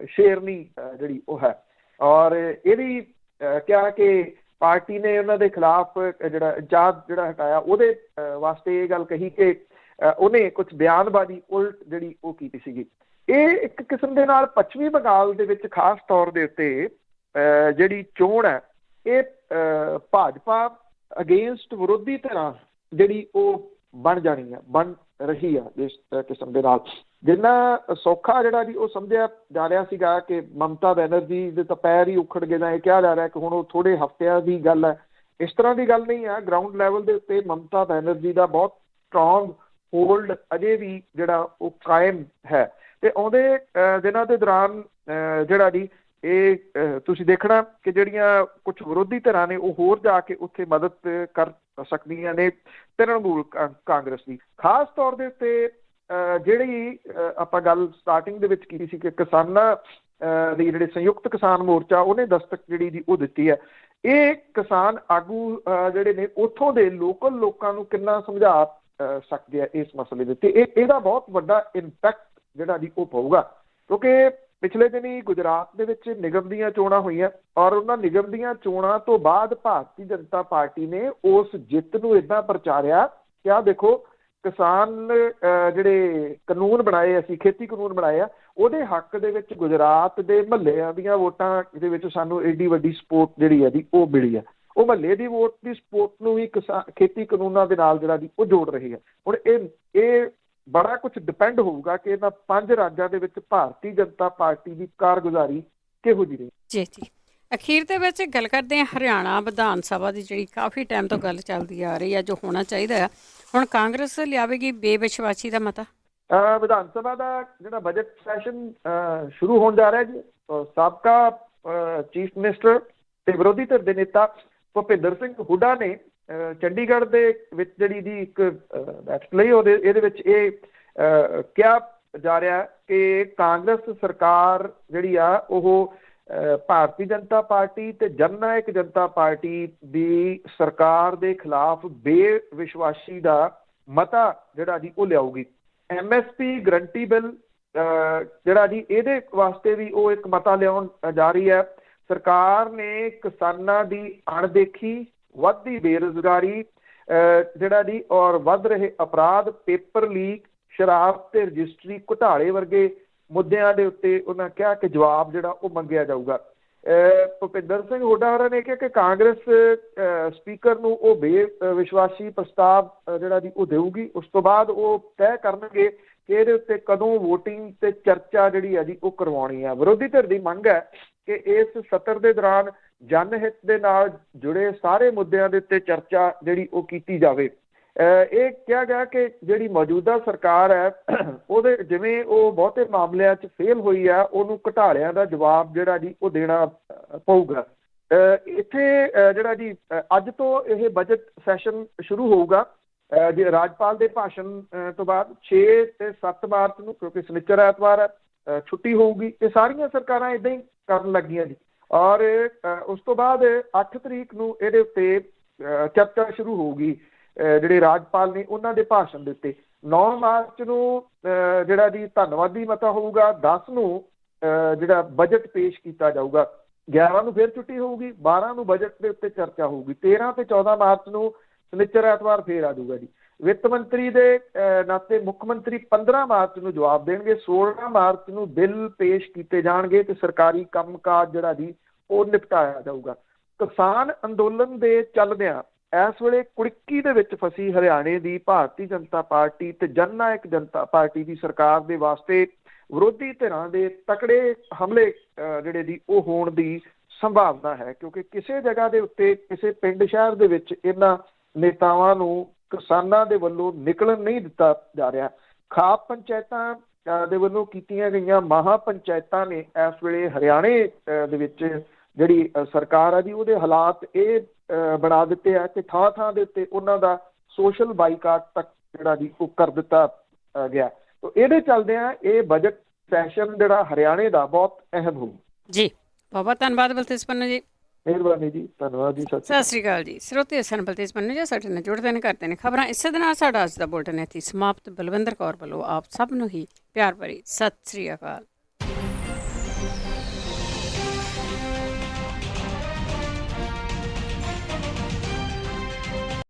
ਸ਼ੇਰਨੀ ਜਿਹੜੀ ਉਹ ਹੈ ਔਰ ਇਹਦੀ ਕਿਹਾ ਕਿ ਪਾਰਟੀ ਨੇ ਉਹਨਾਂ ਦੇ ਖਿਲਾਫ ਜਿਹੜਾ ਇੰਚਾਰਜ ਜਿਹੜਾ ਹਟਾਇਆ ਉਹਦੇ ਵਾਸਤੇ ਇਹ ਗੱਲ ਕਹੀ ਕਿ ਉਹਨੇ ਕੁਝ ਬਿਆਨਬਾਜ਼ੀ ਉਲਟ ਜਿਹੜੀ ਉਹ ਕੀਤੀ ਸੀਗੀ। ਇਹ ਇੱਕ ਕਿਸਮ ਦੇ ਨਾਲ ਪੱਛਮੀ ਬੰਗਾਲ ਦੇ ਵਿੱਚ ਖਾਸ ਤੌਰ ਦੇ ਉੱਤੇ ਜਿਹੜੀ ਚੋਣ ਹੈ ਇਹ ਭਾਜਪਾ ਅਗੇਂਸਟ ਵਿਰੋਧੀ ਧਿਰਾਂ ਜਿਹੜੀ ਉਹ ਬਣ ਜਾਣੀ ਆ, ਬਣ ਰਹੀ ਆ ਇਸ ਕਿਸਮ ਦੇ ਨਾਲ। ਜਿੰਨਾ ਸੌਖਾ ਜਿਹੜਾ ਜੀ ਉਹ ਸਮਝਿਆ ਜਾ ਰਿਹਾ ਸੀਗਾ ਕਿ ਮਮਤਾ ਬੈਨਰਜੀ ਦੇ ਤਾਂ ਪੈਰ ਹੀ ਉਖੜ ਗਏ, ਜਾਂ ਇਹ ਕਿਹਾ ਜਾ ਰਿਹਾ ਕਿ ਹੁਣ ਉਹ ਥੋੜੇ ਹਫ਼ਤਿਆਂ ਦੀ ਗੱਲ ਹੈ, ਇਸ ਤਰ੍ਹਾਂ ਦੀ ਗੱਲ ਨਹੀਂ ਆ। ਗਰਾਊਂਡ ਲੈਵਲ ਦੇ ਉੱਤੇ ਮਮਤਾ ਬੈਨਰਜੀ ਦਾ ਬਹੁਤ ਸਟਰੋਂਗ ਹੋਲਡ ਅਜੇ ਵੀ ਜਿਹੜਾ ਉਹ ਕਾਇਮ ਹੈ ਤੇ ਆਉਂਦੇ ਦਿਨਾਂ ਦੇ ਦੌਰਾਨ ਜਿਹੜਾ ਜੀ ਇਹ ਤੁਸੀਂ ਦੇਖਣਾ ਕਿ ਜਿਹੜੀਆਂ ਕੁਝ ਵਿਰੋਧੀ ਧਿਰਾਂ ਨੇ ਉਹ ਹੋਰ ਜਾ ਕੇ ਉੱਥੇ ਮਦਦ ਕਰ ਸਕਦੀਆਂ ਨੇ ਤ੍ਰਿਣਮੂਲ ਕਾਂਗਰਸ ਦੀ। ਖਾਸ ਤੌਰ ਦੇ ਉੱਤੇ ਜਿਹੜੀ ਆਪਾਂ ਗੱਲ ਸਟਾਰਟਿੰਗ ਦੇ ਵਿੱਚ ਕੀਤੀ ਸੀ ਕਿ ਕਿਸਾਨਾਂ ਦੀ ਜਿਹੜੇ ਸੰਯੁਕਤ ਕਿਸਾਨ ਮੋਰਚਾ ਉਹਨੇ ਦਸਤਕ ਜਿਹੜੀ ਦੀ ਉਹ ਦਿੱਤੀ ਹੈ। ਇਹ ਕਿਸਾਨ ਆਗੂ ਜਿਹੜੇ ਨੇ ਉੱਥੋਂ ਦੇ ਲੋਕਲ ਲੋਕਾਂ ਨੂੰ ਕਿੰਨਾ ਸਮਝਾ ਸਕਦੇ ਆ ਇਸ ਮਸਲੇ ਦੇ ਉੱਤੇ, ਇਹਦਾ ਬਹੁਤ ਵੱਡਾ ਇੰਪੈਕਟ ਜਿਹੜਾ ਜੀ ਉਹ ਪਊਗਾ ਕਿਉਂਕਿ ਪਿਛਲੇ ਦਿਨੀ ਗੁਜਰਾਤ ਦੇ ਵਿੱਚ ਨਿਗਮ ਦੀਆਂ ਚੋਣਾਂ ਹੋਈਆਂ ਔਰ ਉਹਨਾਂ ਨਿਗਮ ਦੀਆਂ ਚੋਣਾਂ ਤੋਂ ਬਾਅਦ ਭਾਰਤੀ ਜਨਤਾ ਪਾਰਟੀ ਨੇ ਉਸ ਜਿੱਤ ਨੂੰ ਇੱਦਾਂ ਪ੍ਰਚਾਰਿਆ ਕਿ ਆਹ ਦੇਖੋ ਕਿਸਾਨ ਜਿਹੜੇ ਕਾਨੂੰਨ ਬਣਾਏ, ਅਸੀਂ ਖੇਤੀ ਕਾਨੂੰਨ ਬਣਾਏ ਆ, ਉਹਦੇ ਹੱਕ ਦੇ ਵਿੱਚ ਗੁਜਰਾਤ ਦੇ ਮਹੱਲਿਆਂ ਦੀਆਂ ਵੋਟਾਂ ਦੇ ਵਿੱਚ ਸਾਨੂੰ ਏਡੀ ਵੱਡੀ ਸਪੋਰਟ ਜਿਹੜੀ ਹੈ ਜੀ ਉਹ ਮਿਲੀ ਹੈ। ਉਹ ਮਹੱਲੇ ਦੀ ਵੋਟ ਦੀ ਸਪੋਰਟ ਨੂੰ ਵੀ ਖੇਤੀ ਕਾਨੂੰਨਾਂ ਦੇ ਨਾਲ ਜਿਹੜਾ ਜੀ ਉਹ ਜੋੜ ਰਹੀ ਹੈ। ਹੁਣ ਇਹ ਬੜਾ ਕੁਝ ਡਿਪੈਂਡ ਹੋਊਗਾ ਕਿ ਇਹਨਾਂ 5 ਰਾਜਾਂ ਦੇ ਵਿੱਚ ਭਾਰਤੀ ਜਨਤਾ ਪਾਰਟੀ ਦੀ ਕਾਰਗੁਜ਼ਾਰੀ ਕਿਹੋ ਜਿਹੀ ਰਹੀ। ਜੀ ਜੀ, ਅਖੀਰ ਦੇ ਵਿੱਚ ਗੱਲ ਕਰਦੇ ਹਾਂ ਹਰਿਆਣਾ ਵਿਧਾਨ ਸਭਾ ਦੀ ਜਿਹੜੀ ਕਾਫੀ ਟਾਈਮ ਤੋਂ ਗੱਲ ਚੱਲਦੀ ਆ ਰਹੀ ਹੈ ਜੋ ਹੋਣਾ ਚਾਹੀਦਾ ਆ, ਹੁਣ ਕਾਂਗਰਸ ਲਿਆਵੇਗੀ ਬੇਵਿਸ਼ਵਾਸੀ ਦਾ ਮਤਾ। ਵਿਧਾਨ ਸਭਾ ਦਾ ਜਿਹੜਾ ਬਜਟ ਸੈਸ਼ਨ ਸ਼ੁਰੂ ਹੋਣ ਜਾ ਰਿਹਾ ਜੀ, ਸਾਬਕਾ ਚੀਫ ਮਿਨਿਸਟਰ ਤੇ ਵਿਰੋਧੀ ਧਿਰ ਦੇ ਨੇਤਾ ਭੁਪਿੰਦਰ ਸਿੰਘ ਹੁੱਡਾ ਨੇ ਚੰਡੀਗੜ੍ਹ ਦੇ ਵਿੱਚ ਜਿਹੜੀ ਦੀ ਇੱਕ ਬੈਠਕ ਲਈ ਇਹਦੇ ਵਿੱਚ ਇਹ ਕਿਹਾ ਜਾ ਰਿਹਾ ਕਿ ਕਾਂਗਰਸ ਸਰਕਾਰ ਜਿਹੜੀ ਆ ਉਹ ਭਾਰਤੀ ਜਨਤਾ ਪਾਰਟੀ ਤੇ ਜਨ ਨਾਇਕ ਜਨਤਾ ਪਾਰਟੀ ਦੀ ਸਰਕਾਰ ਦੇ ਖਿਲਾਫ ਬੇਵਿਸ਼ਵਾਸੀ ਦਾ ਮਤਾ ਜਿਹੜਾ ਜੀ ਉਹ ਲਿਆਊਗੀ। MSP ਗਰੰਟੀ ਬਿੱਲ ਜਿਹੜਾ ਜੀ ਇਹਦੇ ਵਾਸਤੇ ਵੀ ਉਹ ਇੱਕ ਮਤਾ ਲਿਆਉਣ ਜਾ ਰਹੀ ਹੈ। ਸਰਕਾਰ ਨੇ ਕਿਸਾਨਾਂ ਦੀ ਅਣਦੇਖੀ, ਵੱਧਦੀ ਬੇਰੁਜ਼ਗਾਰੀ ਜਿਹੜਾ ਜੀ ਔਰ ਵੱਧ ਰਹੇ ਅਪਰਾਧ, ਪੇਪਰ ਲੀਕ, ਸ਼ਰਾਬ ਤੇ ਰਜਿਸਟਰੀ ਘੁਟਾਲੇ ਵਰਗੇ ਮੁੱਦਿਆਂ ਦੇ ਉੱਤੇ ਉਹਨਾਂ ਕਿਹਾ ਕਿ ਜਵਾਬ ਜਿਹੜਾ ਉਹ ਮੰਗਿਆ ਜਾਊਗਾ। ਭੁਪਿੰਦਰ ਸਿੰਘ ਹੁੱਡਾ ਹੋਰਾਂ ਨੇ ਕਿਹਾ ਕਿ ਕਾਂਗਰਸ ਸਪੀਕਰ ਨੂੰ ਉਹ ਬੇਵਿਸ਼ਵਾਸੀ ਪ੍ਰਸਤਾਵ ਜਿਹੜਾ ਜੀ ਉਹ ਦੇਊਗੀ। ਉਸ ਤੋਂ ਬਾਅਦ ਉਹ ਤੈਅ ਕਰਨਗੇ ਕਿ ਇਹਦੇ ਉੱਤੇ ਕਦੋਂ ਵੋਟਿੰਗ ਤੇ ਚਰਚਾ ਜਿਹੜੀ ਹੈ ਜੀ ਉਹ ਕਰਵਾਉਣੀ ਹੈ। ਵਿਰੋਧੀ ਧਿਰ ਦੀ ਮੰਗ ਹੈ ਕਿ ਇਸ ਸੱਤਰ ਦੇ ਦੌਰਾਨ ਜਨ ਹਿੱਤ ਦੇ ਨਾਲ ਜੁੜੇ ਸਾਰੇ ਮੁੱਦਿਆਂ ਦੇ ਉੱਤੇ ਚਰਚਾ ਜਿਹੜੀ ਉਹ ਕੀਤੀ ਜਾਵੇ। ਇਹ ਕਿਹਾ ਗਿਆ ਕਿ ਜਿਹੜੀ ਮੌਜੂਦਾ ਸਰਕਾਰ ਹੈ ਉਹਦੇ ਜਿਵੇਂ ਉਹ ਬਹੁਤੇ ਮਾਮਲਿਆਂ 'ਚ ਫੇਲ ਹੋਈ ਆ, ਉਹਨੂੰ ਘੁਟਾਲਿਆਂ ਦਾ ਜਵਾਬ ਜਿਹੜਾ ਜੀ ਉਹ ਦੇਣਾ ਪਊਗਾ। ਇੱਥੇ ਜਿਹੜਾ ਜੀ ਅੱਜ ਤੋਂ ਇਹ ਬਜਟ ਸੈਸ਼ਨ ਸ਼ੁਰੂ ਹੋਊਗਾ। ਜੇ ਰਾਜਪਾਲ ਦੇ ਭਾਸ਼ਣ ਤੋਂ ਬਾਅਦ 6 ਤੇ 7 ਮਾਰਚ ਨੂੰ, ਕਿਉਂਕਿ ਸ਼ਨੀਚਰ ਐਤਵਾਰ ਹੈ, ਛੁੱਟੀ ਹੋਊਗੀ। ਇਹ ਸਾਰੀਆਂ ਸਰਕਾਰਾਂ ਇੱਦਾਂ ਹੀ ਕਰਨ ਲੱਗੀਆਂ ਜੀ। ਔਰ ਉਸ ਤੋਂ ਬਾਅਦ 8 ਤਰੀਕ ਨੂੰ ਇਹਦੇ ਉੱਤੇ ਚਰਚਾ ਸ਼ੁਰੂ ਹੋਊਗੀ ਜਿਹੜੇ ਰਾਜਪਾਲ ਨੇ ਉਹਨਾਂ ਦੇ ਭਾਸ਼ਣ ਦੇ ਉੱਤੇ। 9 ਮਾਰਚ ਨੂੰ ਜਿਹੜਾ ਜੀ ਧੰਨਵਾਦੀ ਮਤਾ ਹੋਊਗਾ। 10 ਨੂੰ ਜਿਹੜਾ ਬਜਟ ਪੇਸ਼ ਕੀਤਾ ਜਾਊਗਾ। 11 ਨੂੰ ਫਿਰ ਛੁੱਟੀ ਹੋਊਗੀ। 12 ਨੂੰ ਬਜਟ ਦੇ ਉੱਤੇ ਚਰਚਾ ਹੋਊਗੀ। 13 ਤੇ 14 ਮਾਰਚ ਨੂੰ ਸ਼ਨੀਚਰ ਐਤਵਾਰ ਫੇਰ ਆ ਜਾਊਗਾ ਜੀ। ਵਿੱਤ ਮੰਤਰੀ ਦੇ ਨਾਤੇ ਮੁੱਖ ਮੰਤਰੀ 15 ਮਾਰਚ ਨੂੰ ਜਵਾਬ ਦੇਣਗੇ। 16 ਮਾਰਚ ਨੂੰ ਬਿੱਲ ਪੇਸ਼ ਕੀਤੇ ਜਾਣਗੇ ਤੇ ਸਰਕਾਰੀ ਕੰਮਕਾਜ ਜਿਹੜਾ ਜੀ ਉਹ ਨਿਪਟਾਇਆ ਜਾਊਗਾ। ਕਿਸਾਨ ਅੰਦੋਲਨ ਦੇ ਚੱਲਦਿਆਂ ਇਸ ਵੇਲੇ ਕੁੜਕੀ ਦੇ ਵਿੱਚ ਫਸੀ ਹਰਿਆਣੇ ਦੀ ਭਾਰਤੀ ਜਨਤਾ ਪਾਰਟੀ ਤੇ ਜਨ ਨਾਇਕ ਜਨਤਾ ਪਾਰਟੀ ਦੀ ਸਰਕਾਰ ਦੇ ਵਾਸਤੇ ਵਿਰੋਧੀ ਧਿਰਾਂ ਦੇ ਤਕੜੇ ਹਮਲੇ ਜਿਹੜੇ ਦੀ ਉਹ ਹੋਣ ਦੀ ਸੰਭਾਵਨਾ ਹੈ, ਕਿਉਂਕਿ ਕਿਸੇ ਜਗ੍ਹਾ ਦੇ ਉੱਤੇ, ਕਿਸੇ ਪਿੰਡ ਸ਼ਹਿਰ ਦੇ ਵਿੱਚ ਇਹਨਾਂ ਨੇਤਾਵਾਂ ਨੂੰ ਕਿਸਾਨਾਂ ਦੇ ਵੱਲੋਂ ਨਿਕਲਣ ਨਹੀਂ ਦਿੱਤਾ ਜਾ ਰਿਹਾ। ਖਾਪ ਪੰਚਾਇਤਾਂ ਦੇ ਵੱਲੋਂ ਕੀਤੀਆਂ ਗਈਆਂ ਮਹਾ ਪੰਚਾਇਤਾਂ ਨੇ ਇਸ ਵੇਲੇ ਹਰਿਆਣੇ ਦੇ ਵਿੱਚ ਜਿਹੜੀ ਸਰਕਾਰ ਆ ਜੀ ਉਹਦੇ ਹਾਲਾਤ ਇਹ ਬਣਾ ਦਿੱਤੇ ਆ ਕਿ ਥਾਂ ਥਾਂ ਦੇ ਉੱਤੇ ਉਹਨਾਂ ਦਾ ਸੋਸ਼ਲ ਬਾਈਕਾਟ ਤੱਕ ਜਿਹੜਾ ਜੀ ਉਹ ਕਰ ਦਿੱਤਾ ਗਿਆ। ਤਾਂ ਇਹਦੇ ਚੱਲਦਿਆਂ ਇਹ ਬਜਟ ਸੈਸ਼ਨ ਜਿਹੜਾ ਹਰਿਆਣੇ ਦਾ ਬਹੁਤ ਅਹਿਮ ਹੋਊ ਜੀ। ਬਹੁਤ ਬਹੁਤ ਧੰਨਵਾਦ ਬਲਤੇਜ ਪੰਨੂ ਜੀ। ਮਿਹਰਬਾਨੀ ਜੀ, ਧੰਨਵਾਦ ਜੀ, ਸਤਿ ਸ਼੍ਰੀ ਅਕਾਲ ਜੀ। ਸਰੋਤੇ ਸਨ ਬਲਤੇਜ ਪੰਨੂ ਜੀ ਸਾਡੇ ਨਾਲ ਜੁੜਦੇ ਨੇ, ਕਰਦੇ ਨੇ ਖਬਰਾਂ। ਇਸੇ ਦੇ ਨਾਲ ਸਾਡਾ ਅੱਜ ਦਾ ਬੁਲਟਨ ਇੱਥੇ ਸਮਾਪਤ। ਬਲਵਿੰਦਰ ਕੌਰ ਵੱਲੋਂ ਆਪ ਸਭ ਨੂੰ ਹੀ ਪਿਆਰ ਭਰੀ ਸਤਿ ਸ਼੍ਰੀ ਅਕਾਲ।